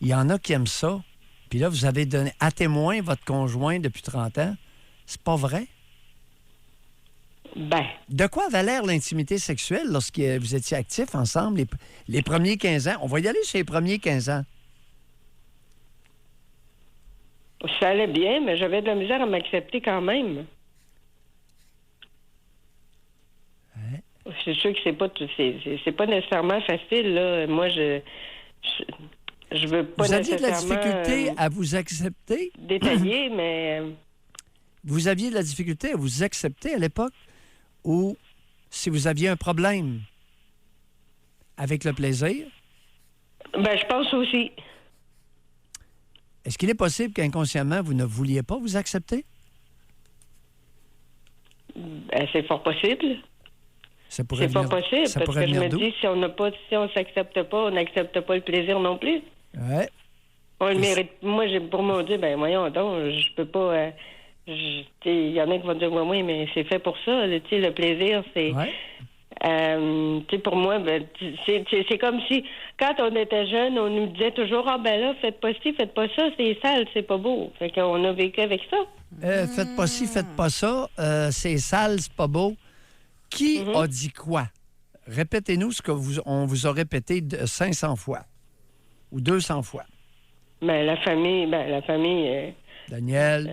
Il y en a qui aiment ça. Puis là, vous avez donné à témoin votre conjoint depuis 30 ans. C'est pas vrai? Ben, De quoi avait l'air l'intimité sexuelle lorsque vous étiez actifs ensemble les premiers 15 ans? On va y aller sur les premiers 15 ans. ça allait bien, mais j'avais de la misère à m'accepter quand même. C'est sûr que c'est pas nécessairement facile, là. Moi, je veux pas Vous aviez de la nécessairement difficulté à vous accepter? détailler, mais vous aviez de la difficulté à vous accepter à l'époque ou si vous aviez un problème avec le plaisir? Ben, je pense aussi. Est-ce qu'il est possible qu'inconsciemment, vous ne vouliez pas vous accepter? Ben, c'est fort possible. Ça pourrait C'est pas venir- possible, ça parce pourrait que je venir me d'où? dis, si on s'accepte pas, on n'accepte pas le plaisir non plus. Ouais. On le Et mérite. Moi, pour moi, dire, ben voyons donc, je peux pas. Il y en a qui vont dire, oui, mais c'est fait pour ça. Tu sais, le plaisir, c'est. Ouais. Tu sais, pour moi, ben, c'est comme si, quand on était jeune, on nous disait toujours, ah ben là, faites pas ci, faites pas ça, c'est sale, c'est pas beau. Fait qu'on a vécu avec ça. Faites pas ci, faites pas ça. C'est sale, c'est pas beau. Qui a dit quoi? Répétez-nous ce on vous a répété 500 fois ou 200 fois. Ben, la famille, Daniel.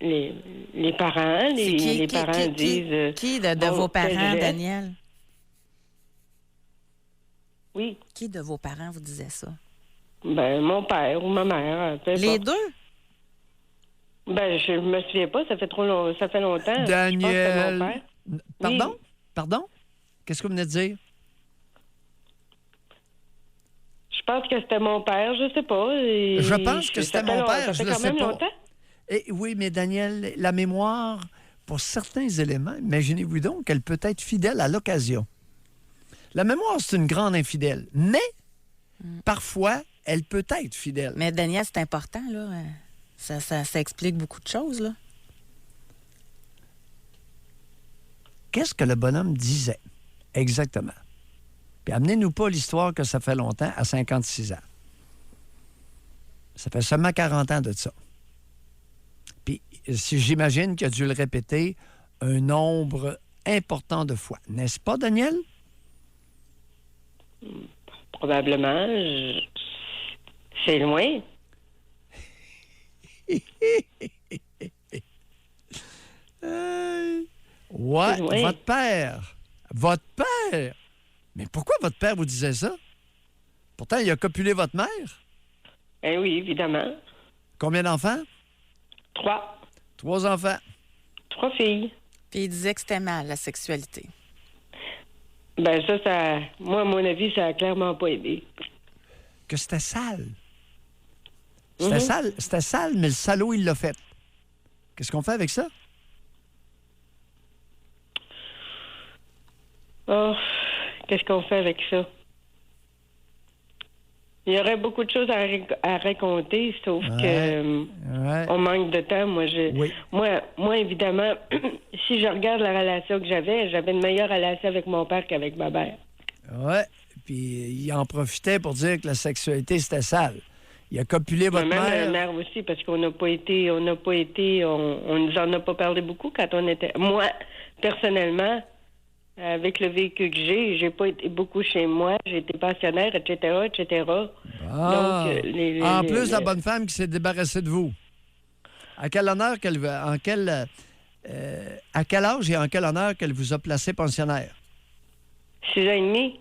les parents, C'est les parents disent... Qui de bon, vos parents, tel geste. Daniel? Oui. Qui de vos parents vous disait ça? Ben, mon père ou ma mère. Peu Les importe. deux? Ben, je me souviens pas, ça fait longtemps. Je pense que c'était mon Daniel. père. Pardon? Oui. Pardon? Qu'est-ce que vous venez de dire? Je pense que c'était mon père, je sais pas. Je pense que c'était mon père, je ça le fait quand sais même pas. longtemps. Oui, mais Daniel, la mémoire, pour certains éléments, imaginez-vous donc qu'elle peut être fidèle à l'occasion. La mémoire, c'est une grande infidèle, mais parfois, elle peut être fidèle. Mais Daniel, c'est important, là. Ça explique beaucoup de choses, là. Qu'est-ce que le bonhomme disait exactement? Puis amenez-nous pas l'histoire que ça fait longtemps, à 56 ans. Ça fait seulement 40 ans de ça. Puis si j'imagine qu'il a dû le répéter un nombre important de fois. N'est-ce pas, Daniel? Probablement. C'est loin. Ouais, Oui. votre père. Votre père? Mais pourquoi votre père vous disait ça? Pourtant, il a copulé votre mère. Eh oui, évidemment. Combien d'enfants? 3. 3 enfants. 3 filles. Puis il disait que c'était mal, la sexualité. Ben ça, moi, à mon avis, ça a clairement pas aidé. Que c'était sale. C'était sale, mais le salaud, il l'a fait. Qu'est-ce qu'on fait avec ça? Oh, qu'est-ce qu'on fait avec ça? Il y aurait beaucoup de choses à raconter, sauf que Ouais. on manque de temps. Oui. Moi, évidemment, si je regarde la relation que j'avais une meilleure relation avec mon père qu'avec ma mère. Ouais. Puis il en profitait pour dire que la sexualité, c'était sale. Il a copulé votre Même mère. ma mère aussi, parce qu'on nous en a pas parlé beaucoup quand on était. Moi, personnellement, avec le vécu que j'ai pas été beaucoup chez moi, j'ai été pensionnaire, etc., etc. Ah. Donc, En plus, la bonne femme qui s'est débarrassée de vous. À quel honneur à quel âge et en quel honneur qu'elle vous a placé pensionnaire? 6 ans et demi.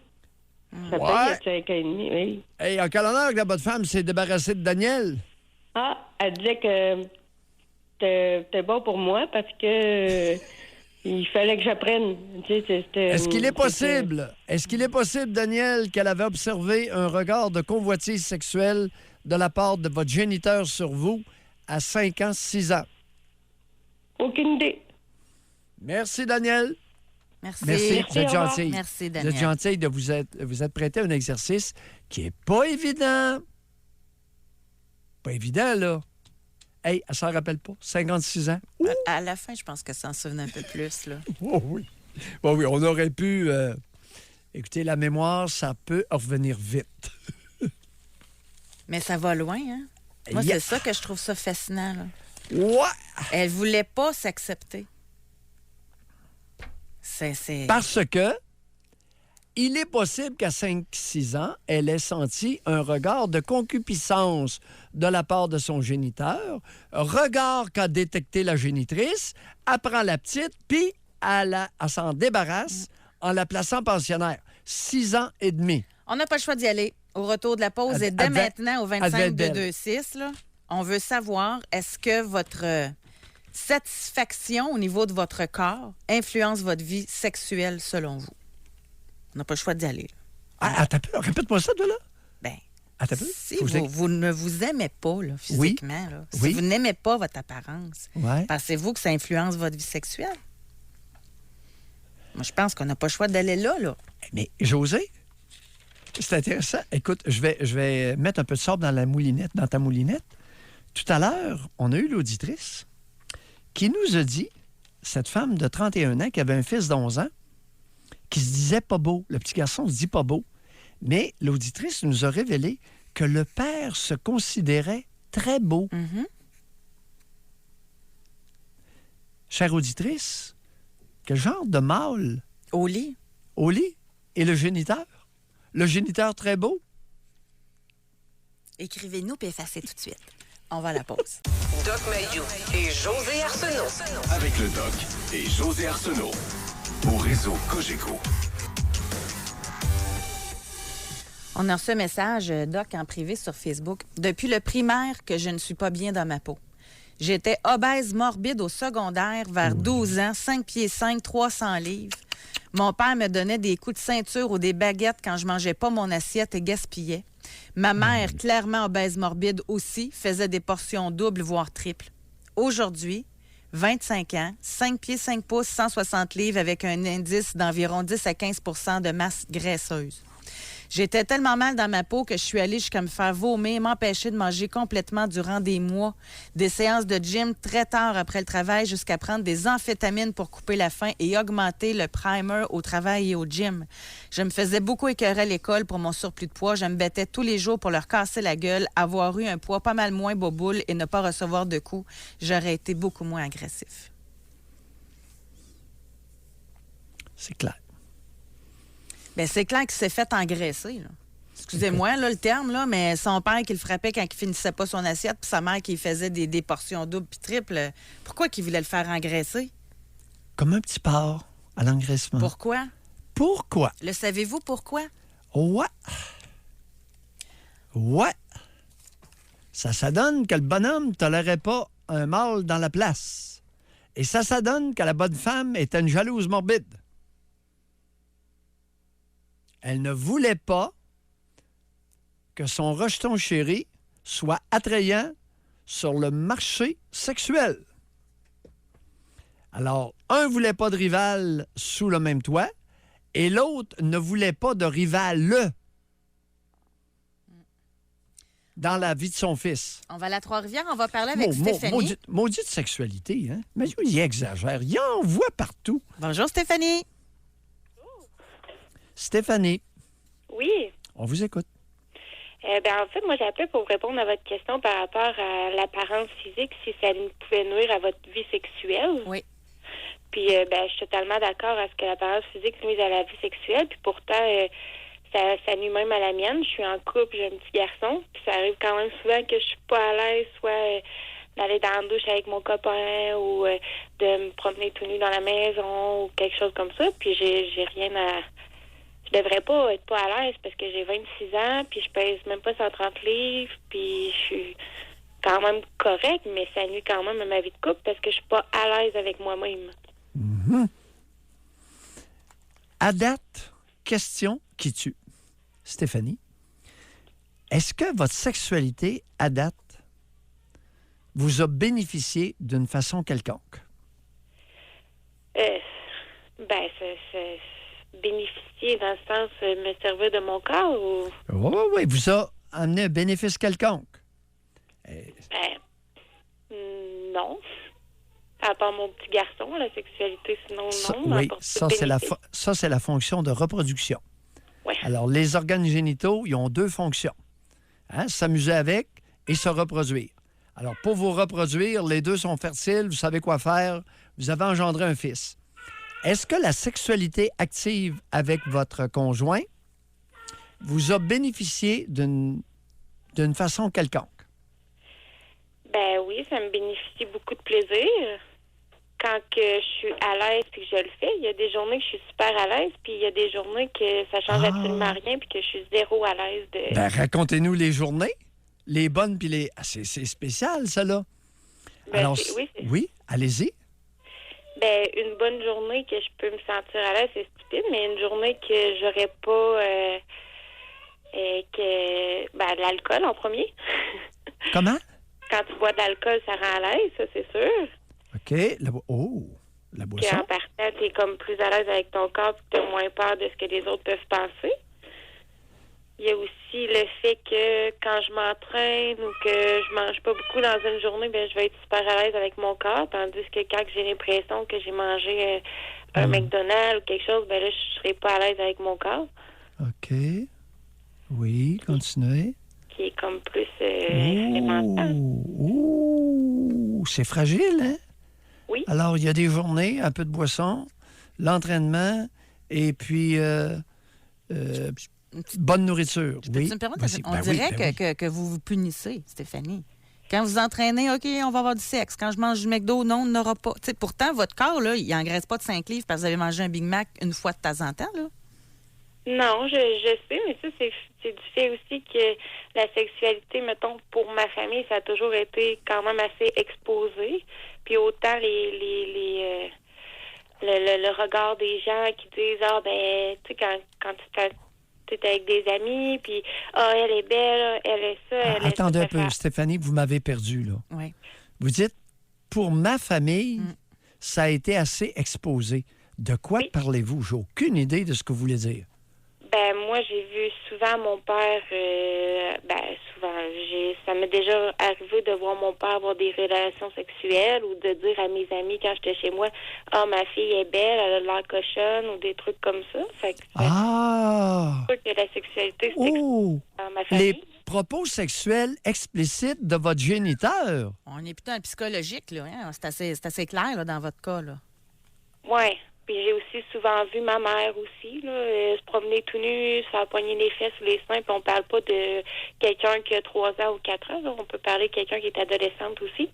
Ça Ouais. fait il y a 5 ans et demi, oui. Hey, en quel honneur que la bonne femme s'est débarrassée de Daniel? Ah, elle disait que c'était bon pour moi parce que il fallait que j'apprenne. Tu sais, Est-ce qu'il est possible, Daniel, qu'elle avait observé un regard de convoitise sexuelle de la part de votre géniteur sur vous à 5 ans, 6 ans? Aucune idée. Merci, Daniel. Merci. Merci, vous êtes au revoir. gentil. Merci, Vous Daniel. êtes gentil de vous être prêté à un exercice qui est pas évident. Pas évident, là. Hey, elle s'en rappelle pas. 56 ans. À la fin, je pense que ça en souvenait un peu plus, là. Oh oui. Oh oui, on aurait pu... écoutez, la mémoire, ça peut revenir vite. Mais ça va loin, hein? Moi, Yeah. c'est ça que je trouve ça fascinant, là. Ouais! Elle voulait pas s'accepter. C'est... Parce que il est possible qu'à 5-6 ans, elle ait senti un regard de concupiscence de la part de son géniteur, regard qu'a détecté la génitrice, apprend la petite, puis elle s'en débarrasse en la plaçant pensionnaire. 6 ans et demi. On n'a pas le choix d'y aller. Au retour de la pause et dès maintenant, au 25 de 2-6, là, on veut savoir, est-ce que votre satisfaction au niveau de votre corps influence votre vie sexuelle selon vous? On n'a pas le choix d'y aller. Là. Ah, attends un peu, répète-moi ça, de là. Ben, Attends un peu. si Faut que je- vous ne vous aimez pas là, physiquement, là, si Oui. vous n'aimez pas votre apparence, Ouais. pensez-vous que ça influence votre vie sexuelle? Moi, je pense qu'on n'a pas le choix d'aller là. Mais José, c'est intéressant. Écoute, je vais mettre un peu de sable dans ta moulinette. Tout à l'heure, on a eu l'auditrice qui nous a dit, cette femme de 31 ans qui avait un fils d'11 ans, qui se disait pas beau. Le petit garçon se dit pas beau. Mais l'auditrice nous a révélé que le père se considérait très beau. Mhm. Chère auditrice, quel genre de mâle Au lit. au lit et le géniteur? Le géniteur très beau? Écrivez-nous puis effacez tout de suite. On va à la pause. Doc Mayou et José Arsenault. Avec le Doc et José Arsenault. Au réseau Cogeco. On a reçu un message, Doc, en privé sur Facebook. Depuis le primaire que je ne suis pas bien dans ma peau. J'étais obèse morbide au secondaire vers 12 ans, 5 pieds 5, 300 livres. Mon père me donnait des coups de ceinture ou des baguettes quand je mangeais pas mon assiette et gaspillais. Ma mère, clairement obèse morbide aussi, faisait des portions doubles, voire triples. Aujourd'hui, 25 ans, 5 pieds 5 pouces, 160 livres avec un indice d'environ 10 à 15 % de masse graisseuse. J'étais tellement mal dans ma peau que je suis allée jusqu'à me faire vomir, m'empêcher de manger complètement durant des mois, des séances de gym très tard après le travail jusqu'à prendre des amphétamines pour couper la faim et augmenter le primer au travail et au gym. Je me faisais beaucoup écœurer à l'école pour mon surplus de poids. Je me battais tous les jours pour leur casser la gueule, avoir eu un poids pas mal moins boboule et ne pas recevoir de coups. J'aurais été beaucoup moins agressif. C'est clair. Bien, c'est clair qu'il s'est fait engraisser, là. Excusez-moi, là, le terme, là, mais son père qui le frappait quand il finissait pas son assiette, puis sa mère qui faisait des portions doubles puis triples, pourquoi qu'il voulait le faire engraisser? Comme un petit porc à l'engraissement. Pourquoi? Pourquoi? Le savez-vous pourquoi? Ouais. Ouais. Ça donne que le bonhomme ne tolérait pas un mâle dans la place. Et ça donne que la bonne femme était une jalouse morbide. Elle ne voulait pas que son rejeton chéri soit attrayant sur le marché sexuel. Alors, un ne voulait pas de rival sous le même toit et l'autre ne voulait pas de rival dans la vie de son fils. On va à la Trois-Rivières, on va parler avec Stéphanie. Maudite sexualité, hein? Mais il exagère, il en voit partout. Bonjour Stéphanie. Stéphanie, Oui. on vous écoute. En fait, moi, j'appelais pour répondre à votre question par rapport à l'apparence physique, si ça pouvait nuire à votre vie sexuelle. Oui. Puis, je suis totalement d'accord à ce que l'apparence physique nuise à la vie sexuelle. Puis pourtant, ça nuit même à la mienne. Je suis en couple, j'ai un petit garçon. Puis ça arrive quand même souvent que je suis pas à l'aise, soit d'aller dans la douche avec mon copain ou de me promener tout nu dans la maison ou quelque chose comme ça. Puis j'ai rien à... Je devrais pas être pas à l'aise parce que j'ai 26 ans, puis je pèse même pas 130 livres, puis je suis quand même correcte, mais ça nuit quand même à ma vie de couple parce que je suis pas à l'aise avec moi-même. Mm-hmm. À date, question qui tue. Stéphanie, est-ce que votre sexualité, à date, vous a bénéficié d'une façon quelconque? C'est bénéficier dans le sens me servir de mon corps ou... Oui, vous a amené un bénéfice quelconque. Non. À part mon petit garçon, la sexualité, sinon non. Oui, ça c'est la fonction de reproduction. Ouais. Alors, les organes génitaux, ils ont deux fonctions. S'amuser avec et se reproduire. Alors, pour vous reproduire, les deux sont fertiles, vous savez quoi faire, vous avez engendré un fils. Est-ce que la sexualité active avec votre conjoint vous a bénéficié d'une façon quelconque? Oui, ça me bénéficie beaucoup de plaisir. Quand que je suis à l'aise et que je le fais, il y a des journées que je suis super à l'aise, puis il y a des journées que ça change absolument rien, puis que je suis zéro à l'aise de... Racontez-nous les journées, les bonnes puis les... c'est spécial, ça, là. Ben, oui, oui, allez-y. Ben, une bonne journée que je peux me sentir à l'aise, c'est stupide, mais une journée que j'aurais pas l'alcool en premier. Comment? Quand tu bois de l'alcool, ça rend à l'aise, ça, c'est sûr. OK. La boisson. Qu'en partant, t'es comme plus à l'aise avec ton corps et t'as moins peur de ce que les autres peuvent penser. Il y a aussi le fait que quand je m'entraîne ou que je mange pas beaucoup dans une journée, ben je vais être super à l'aise avec mon corps, tandis que quand j'ai l'impression que j'ai mangé un McDonald's ou quelque chose, ben là, je serai pas à l'aise avec mon corps. OK. Oui, continuez. Qui est comme plus expérimental. Ouh, c'est fragile, hein? Oui. Alors, il y a des journées, un peu de boisson, l'entraînement, et puis bonne nourriture. Peux-tu me permettre? Vas-y. On Ben oui, dirait ben oui. que vous vous punissez, Stéphanie. Quand vous entraînez, OK, on va avoir du sexe. Quand je mange du McDo, non, on n'aura pas. T'sais, pourtant, votre corps, là, il n'engraisse pas de 5 livres parce que vous avez mangé un Big Mac une fois de temps en temps, là. Non, je sais, mais ça, c'est du fait aussi que la sexualité, mettons, pour ma famille, ça a toujours été quand même assez exposé. Puis autant le regard des gens qui disent, ah, ben, tu sais, quand tu es avec des amis, puis, ah, elle est belle, elle est ça, elle est ça. Attendez un peu, Stéphanie, vous m'avez perdu, là. Oui. Vous dites, pour ma famille, ça a été assez exposé. De quoi parlez-vous? J'ai aucune idée de ce que vous voulez dire. Ben, moi, j'ai vu souvent mon père, ça m'est déjà arrivé de voir mon père avoir des relations sexuelles ou de dire à mes amis quand j'étais chez moi, ah, ma fille est belle, elle a de l'air cochonne ou des trucs comme ça. Fait que c'est sûr que la sexualité, c'est dans ma famille. Les propos sexuels explicites de votre géniteur. On est plutôt en psychologique, là. Hein? C'est assez clair, là, dans votre cas, là. Oui. Puis j'ai aussi souvent vu ma mère aussi, là, se promener tout nu, se faire poigner les fesses ou les seins. Puis on parle pas de quelqu'un qui a 3 ans ou 4 ans. Là. On peut parler de quelqu'un qui est adolescente aussi.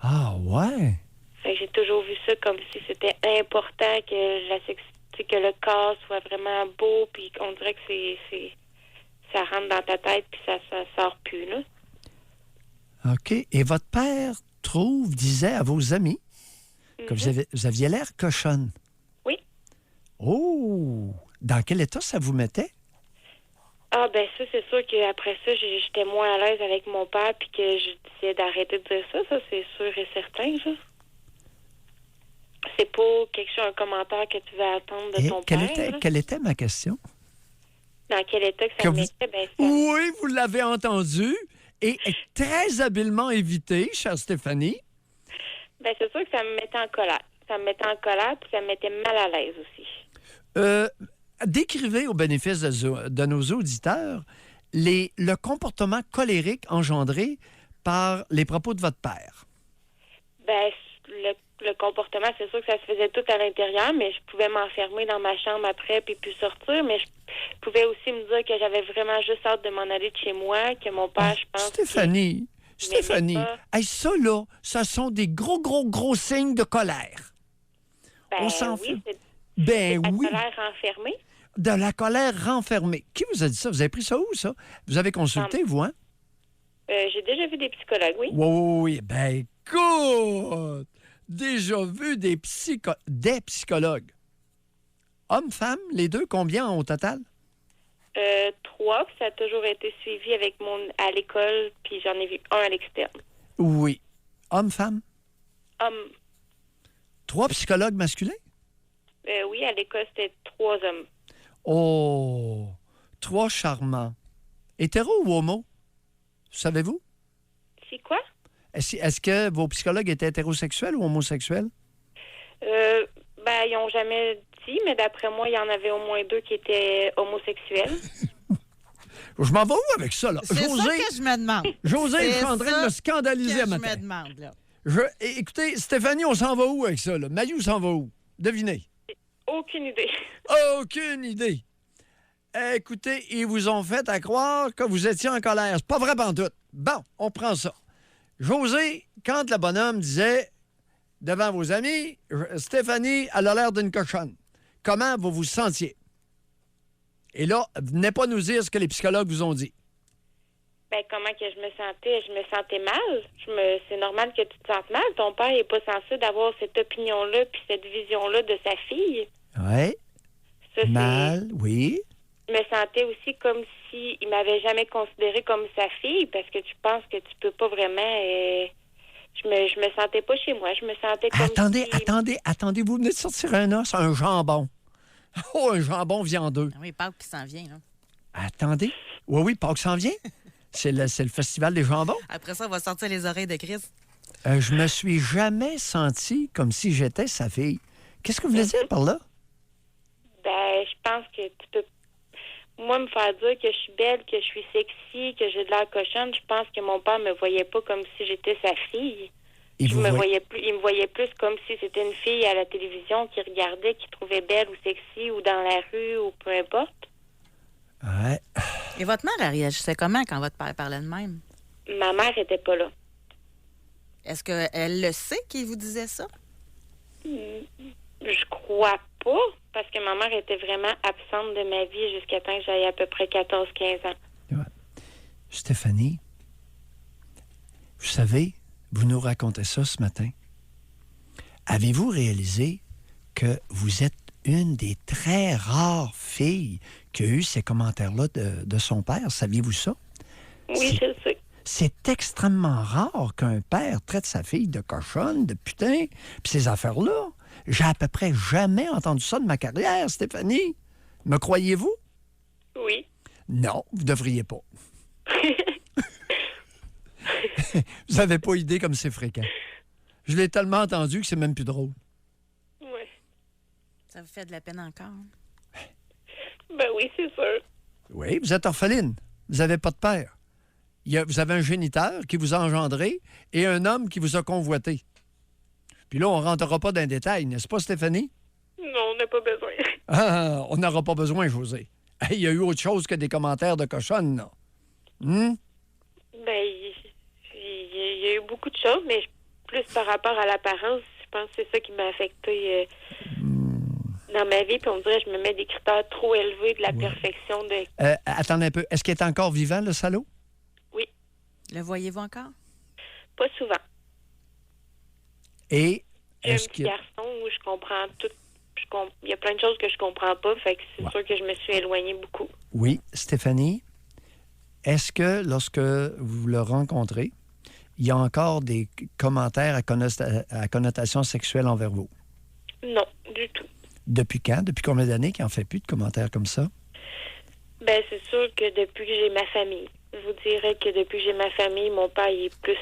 Ah, ouais? Fait que j'ai toujours vu ça comme si c'était important que le corps soit vraiment beau. Puis on dirait que ça rentre dans ta tête puis ça sort plus, là. OK. Et votre père disait à vos amis que vous aviez l'air cochonne. Oui. Oh! Dans quel état ça vous mettait? Ah, ben ça, c'est sûr qu'après ça, j'étais moins à l'aise avec mon père puis que je disais d'arrêter de dire ça. Ça, c'est sûr et certain, ça. C'est pas un commentaire que tu vas attendre de ton père. Quelle était ma question? Dans quel état que ça me mettait? Ben, ça... Oui, vous l'avez entendu et très habilement évité, chère Stéphanie. Ben, c'est sûr que ça me mettait en colère. Ça me mettait en colère puis ça me mettait mal à l'aise aussi. Décrivez au bénéfice de nos auditeurs le comportement colérique engendré par les propos de votre père. Ben, le comportement, c'est sûr que ça se faisait tout à l'intérieur, mais je pouvais m'enfermer dans ma chambre après puis plus sortir, mais je pouvais aussi me dire que j'avais vraiment juste hâte de m'en aller de chez moi, que mon père, je pense... Stéphanie, hey, ça, là, ce sont des gros signes de colère. Ben, on s'en oui, fout. Ben oui. De la colère renfermée. De la colère renfermée. Qui vous a dit ça? Vous avez pris ça où, ça? Vous avez consulté, vous, hein? J'ai déjà vu des psychologues, oui. Oui. Ben, écoute! Déjà vu des psychologues. Hommes, femmes, les deux, combien au total? 3, puis ça a toujours été suivi à l'école, puis j'en ai vu un à l'externe. Oui. Hommes, femmes? Hommes. 3 psychologues masculins? Oui, à l'école, c'était 3 hommes. Oh! 3 charmants. Hétéro ou homo? Savez-vous? C'est quoi? Est-ce que vos psychologues étaient hétérosexuels ou homosexuels? Ils n'ont jamais dit, mais d'après moi, il y en avait au moins 2 qui étaient homosexuels. Je m'en vais où avec ça, là? C'est ça que je me demande. José est en train de me scandaliser à matin. Je me demande, là. Écoutez, Stéphanie, on s'en va où avec ça, là? Mayou s'en va où? Devinez. Aucune idée. Aucune idée. Écoutez, ils vous ont fait à croire que vous étiez en colère. C'est pas vrai pantoute. Bon, on prend ça. José, quand le bonhomme disait devant vos amis, Stéphanie, elle a l'air d'une cochonne, comment vous vous sentiez? Et là, venez pas nous dire ce que les psychologues vous ont dit. Ben, comment que je me sentais? Je me sentais mal. C'est normal que tu te sentes mal. Ton père n'est pas censé d'avoir cette opinion-là puis cette vision-là de sa fille. Oui. Ça, Mal, oui. Je me sentais aussi comme si il m'avait jamais considérée comme sa fille parce que tu penses que tu peux pas vraiment... je me sentais pas chez moi. Je me sentais comme Attendez, vous venez de sortir un os, un jambon. Oh, un jambon viandeux. Ah oui, Pâques qui s'en vient, là. Attendez. Oui, Pâques s'en vient. C'est le festival des jambons. Après ça, on va sortir les oreilles de Christ. Je me suis jamais senti comme si j'étais sa fille. Qu'est-ce que vous voulez dire par là? Ben, je pense que tu peux... Moi, me faire dire que je suis belle, que je suis sexy, que j'ai de l'air cochonne, je pense que mon père me voyait pas comme si j'étais sa fille. Il me voyait plus comme si c'était une fille à la télévision qui regardait, qui trouvait belle ou sexy ou dans la rue ou peu importe. Ouais. Et votre mère, elle réagissait comment quand votre père parlait de même? Ma mère était pas là. Est-ce qu'elle le sait qu'il vous disait ça? Je crois pas, parce que ma mère était vraiment absente de ma vie jusqu'à temps que j'aille à peu près 14-15 ans. Ouais. Stéphanie, vous savez, vous nous racontez ça ce matin. Avez-vous réalisé que vous êtes une des très rares filles qui a eu ces commentaires-là de son père? Saviez-vous ça? Oui, je le sais. C'est extrêmement rare qu'un père traite sa fille de cochonne, de putain, puis ces affaires-là. J'ai à peu près jamais entendu ça de ma carrière, Stéphanie. Me croyez-vous? Oui. Non, vous devriez pas. Vous n'avez pas idée comme c'est fréquent. Je l'ai tellement entendu que c'est même plus drôle. Oui. Ça vous fait de la peine encore? Ben oui, c'est sûr. Oui, vous êtes orpheline. Vous n'avez pas de père. Vous avez un géniteur qui vous a engendré et un homme qui vous a convoité. Puis là, on ne rentrera pas dans les détails, n'est-ce pas, Stéphanie? Non, on n'a pas besoin. Ah, on n'aura pas besoin, José. Il y a eu autre chose que des commentaires de cochonne, là. Ben, il y a eu beaucoup de choses, mais plus par rapport à l'apparence, je pense que c'est ça qui m'a affecté dans ma vie. Puis on dirait que je me mets des critères trop élevés de la perfection. Attendez un peu. Est-ce qu'il est encore vivant, le salaud? Oui. Le voyez-vous encore? Pas souvent. Et j'ai un petit garçon où je comprends tout. Il y a plein de choses que je comprends pas, fait que c'est sûr que je me suis éloignée beaucoup. Oui, Stéphanie, est-ce que lorsque vous le rencontrez, il y a encore des commentaires à connotation sexuelle envers vous? Non, du tout. Depuis quand? Depuis combien d'années qu'il n'en fait plus de commentaires comme ça? Ben, c'est sûr que depuis que j'ai ma famille. Je vous dirais que depuis que j'ai ma famille, mon père, il est plus...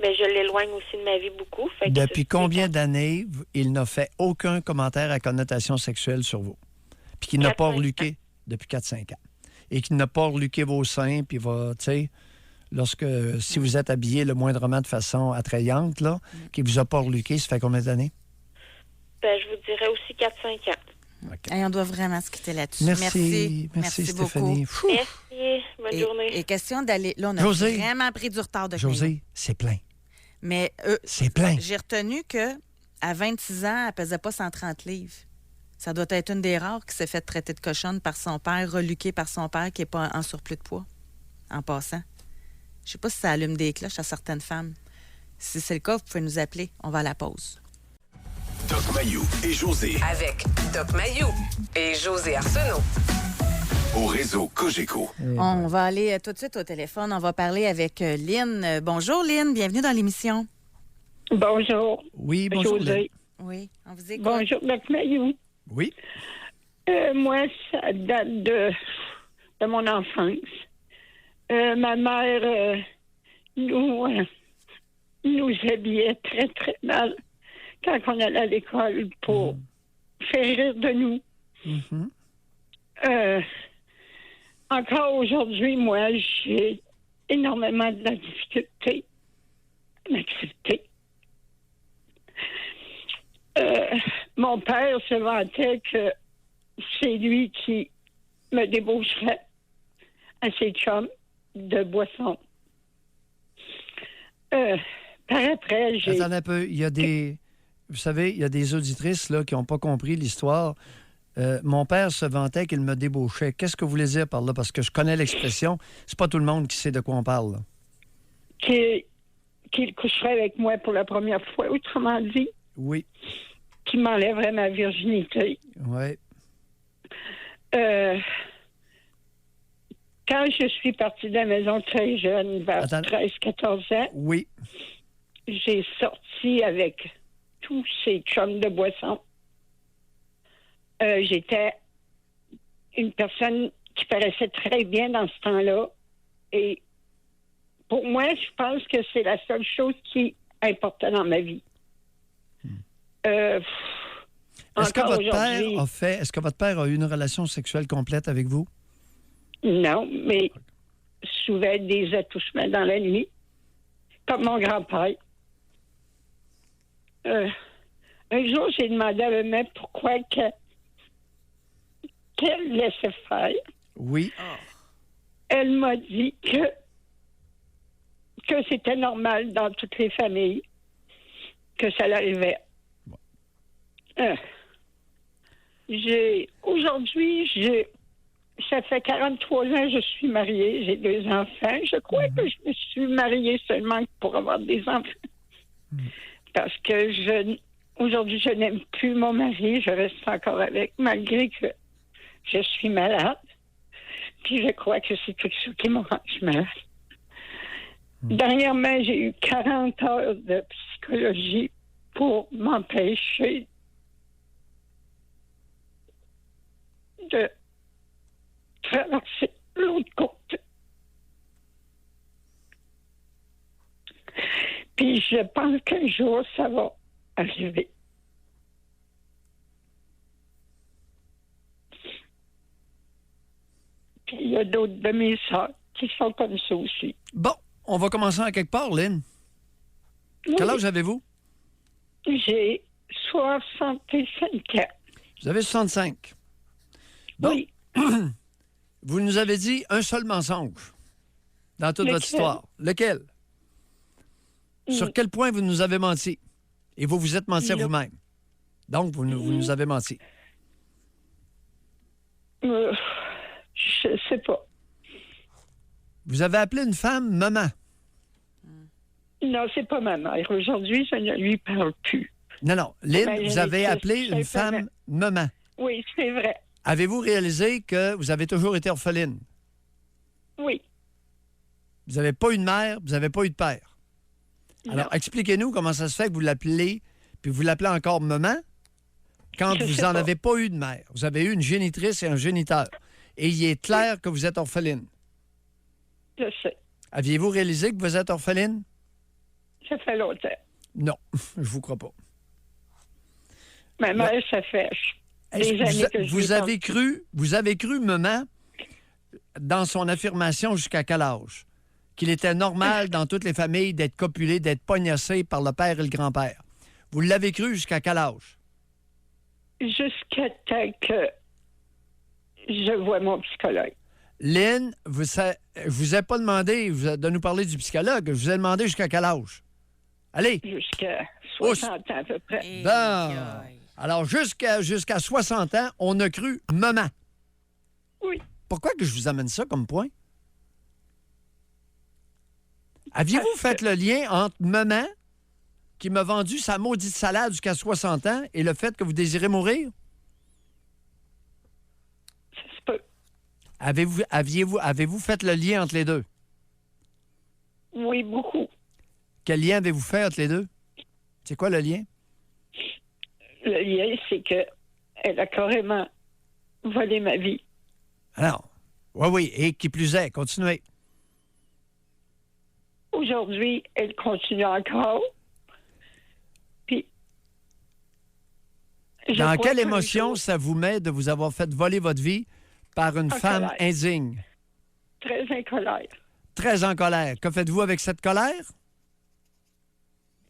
mais je l'éloigne aussi de ma vie beaucoup. Fait que depuis combien d'années il n'a fait aucun commentaire à connotation sexuelle sur vous? Puis qu'il n'a pas reluqué depuis 4-5 ans. Et qu'il n'a pas reluqué vos seins, puis va, tu sais, si vous êtes habillé le moindrement de façon attrayante, là, qu'il vous a pas reluqué, ça fait combien d'années? Ben, je vous dirais aussi 4-5 ans. Okay. Hey, on doit vraiment se quitter là-dessus. Merci Stéphanie. Beaucoup. Merci. Bonne journée. Et question d'aller... Là, on a vraiment pris du retard de José, c'est plein. Mais c'est plein. J'ai retenu qu'à 26 ans, elle pesait pas 130 livres. Ça doit être une des rares qui s'est fait traiter de cochonne par son père, reluquée par son père, qui n'est pas en surplus de poids, en passant. Je sais pas si ça allume des cloches à certaines femmes. Si c'est le cas, vous pouvez nous appeler. On va à la pause. Doc Mayou et José. Avec Doc Mayou et José Arsenault. Au réseau Cogeco. On va aller tout de suite au téléphone. On va parler avec Lynn. Bonjour, Lynn. Bienvenue dans l'émission. Bonjour. Oui, bonjour, José. Lynn. Oui, on vous écoute. Bonjour, Doc Mayou. Oui. Moi, ça date de mon enfance. Ma mère nous habillait très, très mal quand on allait à l'école pour faire rire de nous. Encore aujourd'hui, moi, j'ai énormément de la difficulté à m'accepter. Mon père se vantait que c'est lui qui me débaucherait à ses chums de boisson. Par après, Attendez un peu. Il y a des... Vous savez, il y a des auditrices là, qui n'ont pas compris l'histoire. Mon père se vantait qu'il me débauchait. Qu'est-ce que vous voulez dire par là? Parce que je connais l'expression. C'est pas tout le monde qui sait de quoi on parle, là. Qu'il coucherait avec moi pour la première fois, autrement dit. Oui. Qu'il m'enlèverait ma virginité. Oui. Quand je suis partie de la maison très jeune, vers 13-14 ans, oui, j'ai sorti avec tous ces chums de boisson. J'étais une personne qui paraissait très bien dans ce temps-là. Et pour moi, je pense que c'est la seule chose qui est importante dans ma vie. Est-ce que votre père a eu une relation sexuelle complète avec vous? Non, mais souvent des attouchements dans la nuit, comme mon grand-père. Un jour, j'ai demandé à ma mère pourquoi qu'elle laissait faire. Oui. Elle m'a dit que c'était normal dans toutes les familles, que ça l'arrivait. Aujourd'hui, ça fait 43 ans que je suis mariée, j'ai 2 enfants. Je crois que je me suis mariée seulement pour avoir des enfants. Parce que aujourd'hui, je n'aime plus mon mari, je reste encore avec, malgré que je suis malade. Puis je crois que c'est tout ça qui me rend malade. Dernièrement, j'ai eu 40 heures de psychologie pour m'empêcher de traverser l'autre côté. Puis je pense qu'un jour, ça va arriver. Puis il y a d'autres de mes sœurs qui sont comme ça aussi. Bon, on va commencer à quelque part, Lynn. Oui. Quel âge avez-vous? J'ai 65 ans. Vous avez 65. Bon. Oui. Vous nous avez dit un seul mensonge dans toute votre histoire. Lequel? Sur quel point vous nous avez menti? Et vous vous êtes menti à vous-même. Donc, vous nous avez menti. Je sais pas. Vous avez appelé une femme maman. Non, c'est pas ma mère. Aujourd'hui, je ne lui parle plus. Non. Lynn, vous avez appelé une femme maman. Oui, c'est vrai. Avez-vous réalisé que vous avez toujours été orpheline? Oui. Vous n'avez pas eu de mère, vous n'avez pas eu de père. Alors, expliquez-nous comment ça se fait que vous l'appelez, puis vous l'appelez encore maman, quand vous n'en avez pas eu de mère. Vous avez eu une génitrice et un géniteur. Et il est clair que vous êtes orpheline. Je sais. Aviez-vous réalisé que vous êtes orpheline? Ça fait longtemps. Non, je vous crois pas. Ma mère, ça fait des années que je vous avez cru, maman, dans son affirmation jusqu'à quel âge? Qu'il était normal dans toutes les familles d'être copulé, d'être pognassé par le père et le grand-père. Vous l'avez cru jusqu'à quel âge? Jusqu'à temps que je vois mon psychologue. Lynn, je vous ai pas demandé de nous parler du psychologue. Je vous ai demandé jusqu'à quel âge? Allez! Jusqu'à 60 ans à peu près. Bon. Alors, jusqu'à 60 ans, on a cru maman. Oui. Pourquoi que je vous amène ça comme point? Aviez-vous fait le lien entre maman, qui m'a vendu sa maudite salade jusqu'à 60 ans, et le fait que vous désirez mourir? Ça se peut. Avez-vous fait le lien entre les deux? Oui, beaucoup. Quel lien avez-vous fait entre les deux? C'est quoi le lien? Le lien, c'est que elle a carrément volé ma vie. Alors, oui, et qui plus est, continuez. Aujourd'hui, elle continue encore. Puis, dans quelle émotion ça vous met de vous avoir fait voler votre vie par une femme indigne? Très en colère. Très en colère. Que faites-vous avec cette colère?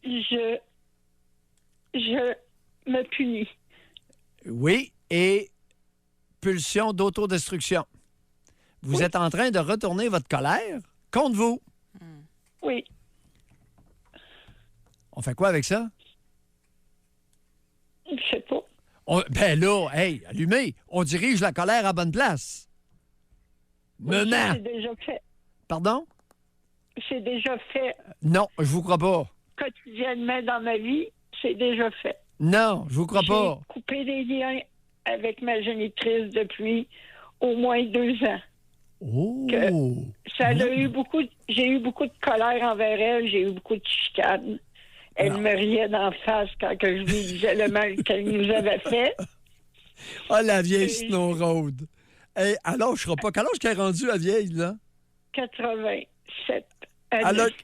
Je me punis. Oui, et pulsion d'autodestruction. Vous êtes en train de retourner votre colère contre vous. Oui. On fait quoi avec ça? Je sais pas. Ben là, hey, allumez, on dirige la colère à bonne place. Maman! C'est déjà fait. Pardon? C'est déjà fait. Non, je vous crois pas. Quotidiennement dans ma vie, c'est déjà fait. Non, je vous crois pas. J'ai coupé des liens avec ma génitrice depuis au moins 2 ans. Oh! J'ai eu beaucoup de colère envers elle, j'ai eu beaucoup de chicanes. Elle me riait d'en face quand que je lui disais le mal qu'elle nous avait fait. Ah, la vieille Snow Road. Hey, alors, je ne serai pas. Quel âge qu'elle est rendue, la vieille, là? 87 Alors, années.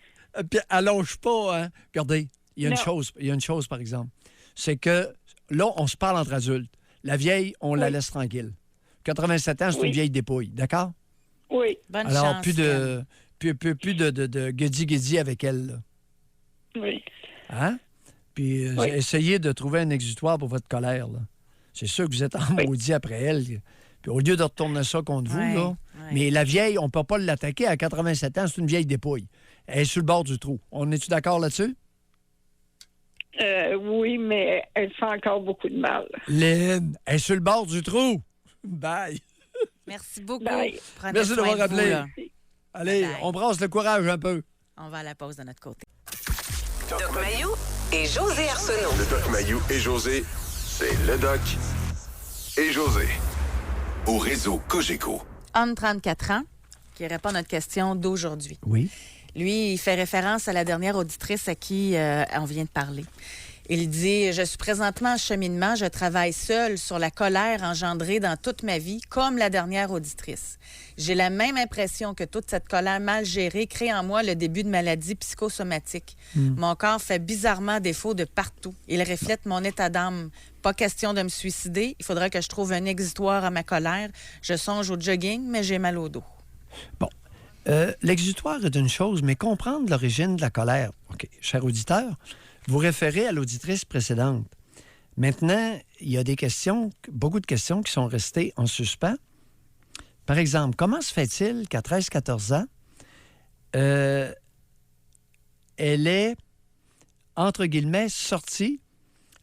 puis elle lâche pas, hein? Regardez, il y a une chose, par exemple. C'est que là, on se parle entre adultes. La vieille, on la laisse tranquille. 87 ans, c'est une vieille dépouille, d'accord? Oui. Bonne alors, chance. plus de guédi-guédi avec elle, là. Oui. Hein? Puis essayez de trouver un exutoire pour votre colère, là. C'est sûr que vous êtes en maudit après elle. Puis au lieu de retourner ça contre vous, là. Ouais. Mais la vieille, on ne peut pas l'attaquer à 87 ans, c'est une vieille dépouille. Elle est sur le bord du trou. On est-tu d'accord là-dessus? Oui, mais elle fait encore beaucoup de mal. Lynn, elle est sur le bord du trou. Bye. Merci beaucoup. Bye. Prenez Merci soin d'avoir de vous, appelé. là. Allez, Bye. on brasse le courage un peu. On va à la pause de notre côté. Doc Mayou et José Arsenault. Le Doc Mayou et José, c'est le Doc et José. Au réseau Cogeco. Homme, 34 ans, qui répond à notre question d'aujourd'hui. Oui. Lui, il fait référence à la dernière auditrice à qui on vient de parler. Il dit « Je suis présentement en cheminement. Je travaille seul sur la colère engendrée dans toute ma vie, comme la dernière auditrice. J'ai la même impression que toute cette colère mal gérée crée en moi le début de maladies psychosomatiques. Mon corps fait bizarrement défaut de partout. Il reflète mon état d'âme. Pas question de me suicider. Il faudra que je trouve un exutoire à ma colère. Je songe au jogging, mais j'ai mal au dos. » Bon. L'exutoire est une chose, mais comprendre l'origine de la colère. OK. Cher auditeur, vous référez à l'auditrice précédente. Maintenant, il y a des questions, beaucoup de questions qui sont restées en suspens. Par exemple, comment se fait-il qu'à 13-14 ans, elle est, entre guillemets, sortie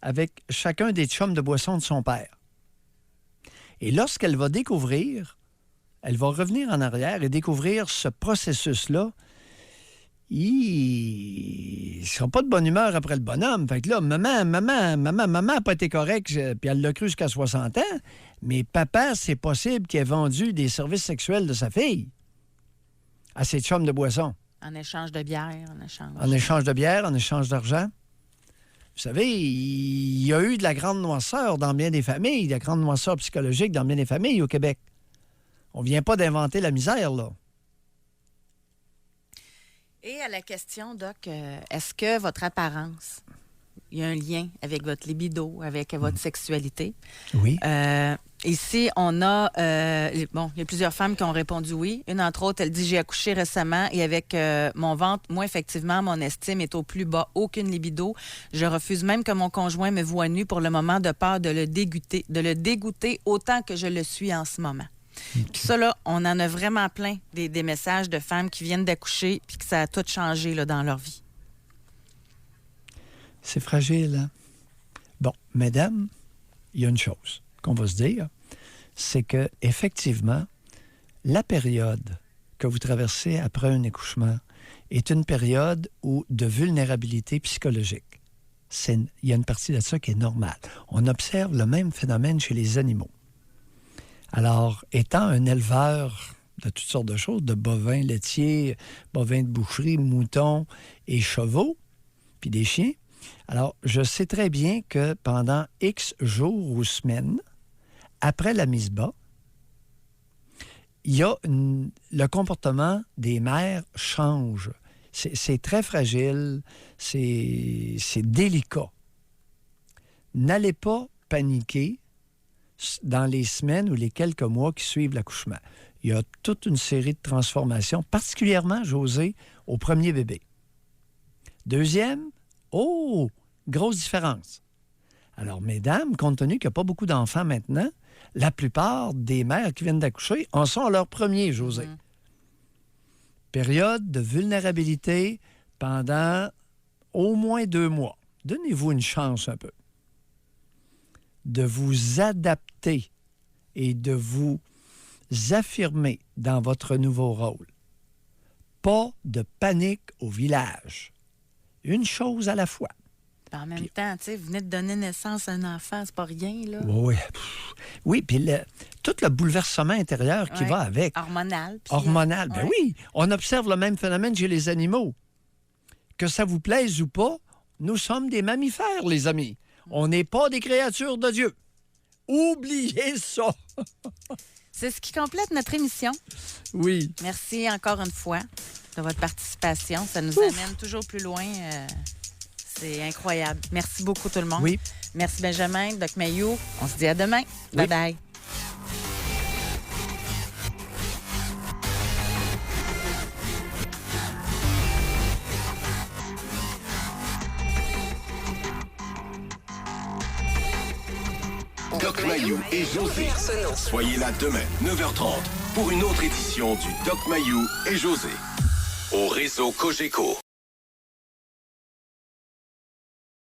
avec chacun des chums de boisson de son père? Et lorsqu'elle va découvrir, elle va revenir en arrière et découvrir ce processus-là, il ne sera pas de bonne humeur après le bonhomme. Fait que là, maman n'a pas été correcte, puis elle l'a cru jusqu'à 60 ans, mais papa, c'est possible qu'il ait vendu des services sexuels de sa fille à ses chums de boisson. En échange de bière, en échange... En échange de bière, en échange d'argent. Vous savez, il y a eu de la grande noirceur dans bien des familles, de la grande noirceur psychologique dans bien des familles au Québec. On vient pas d'inventer la misère, là. Et à la question, Doc, est-ce que votre apparence, il y a un lien avec votre libido, avec votre sexualité? Oui. Ici, on a... il y a plusieurs femmes qui ont répondu oui. Une, entre autres, elle dit « J'ai accouché récemment et avec mon ventre, moi, effectivement, mon estime est au plus bas. Aucune libido. Je refuse même que mon conjoint me voie nu pour le moment de peur de le dégoûter autant que je le suis en ce moment. » Puis ça, là, on en a vraiment plein des messages de femmes qui viennent d'accoucher puis que ça a tout changé là, dans leur vie. C'est fragile, hein? Bon, mesdames, il y a une chose qu'on va se dire, c'est que effectivement, la période que vous traversez après un accouchement est une période de vulnérabilité psychologique. Il y a une partie de ça qui est normale. On observe le même phénomène chez les animaux. Alors, étant un éleveur de toutes sortes de choses, de bovins laitiers, bovins de boucherie, moutons et chevaux, puis des chiens, alors je sais très bien que pendant X jours ou semaines, après la mise bas, il y a le comportement des mères change. C'est très fragile, c'est délicat. N'allez pas paniquer dans les semaines ou les quelques mois qui suivent l'accouchement. Il y a toute une série de transformations, particulièrement, José, au premier bébé. Deuxième, grosse différence. Alors, mesdames, compte tenu qu'il n'y a pas beaucoup d'enfants maintenant, la plupart des mères qui viennent d'accoucher en sont à leur premier, José. Période de vulnérabilité pendant au moins 2 mois. Donnez-vous une chance un peu. de vous adapter et de vous affirmer dans votre nouveau rôle. Pas de panique au village. Une chose à la fois. En même temps, tu sais, vous venez de donner naissance à un enfant, c'est pas rien, là. Oui, oui, puis tout le bouleversement intérieur qui Ouais. va avec. Hormonal. puis, Hormonal, ben ouais. oui. On observe le même phénomène chez les animaux. Que ça vous plaise ou pas, nous sommes des mammifères, les amis. On n'est pas des créatures de Dieu. Oubliez ça. C'est ce qui complète notre émission. Oui. Merci encore une fois de votre participation. Ça nous amène toujours plus loin. C'est incroyable. Merci beaucoup, tout le monde. Oui. Merci, Benjamin, Doc Mayou. On se dit à demain. Oui. Bye-bye. Doc Mayou et José. Arsenault. Soyez là demain, 9h30, pour une autre édition du Doc Mayou et José. Au réseau Cogeco.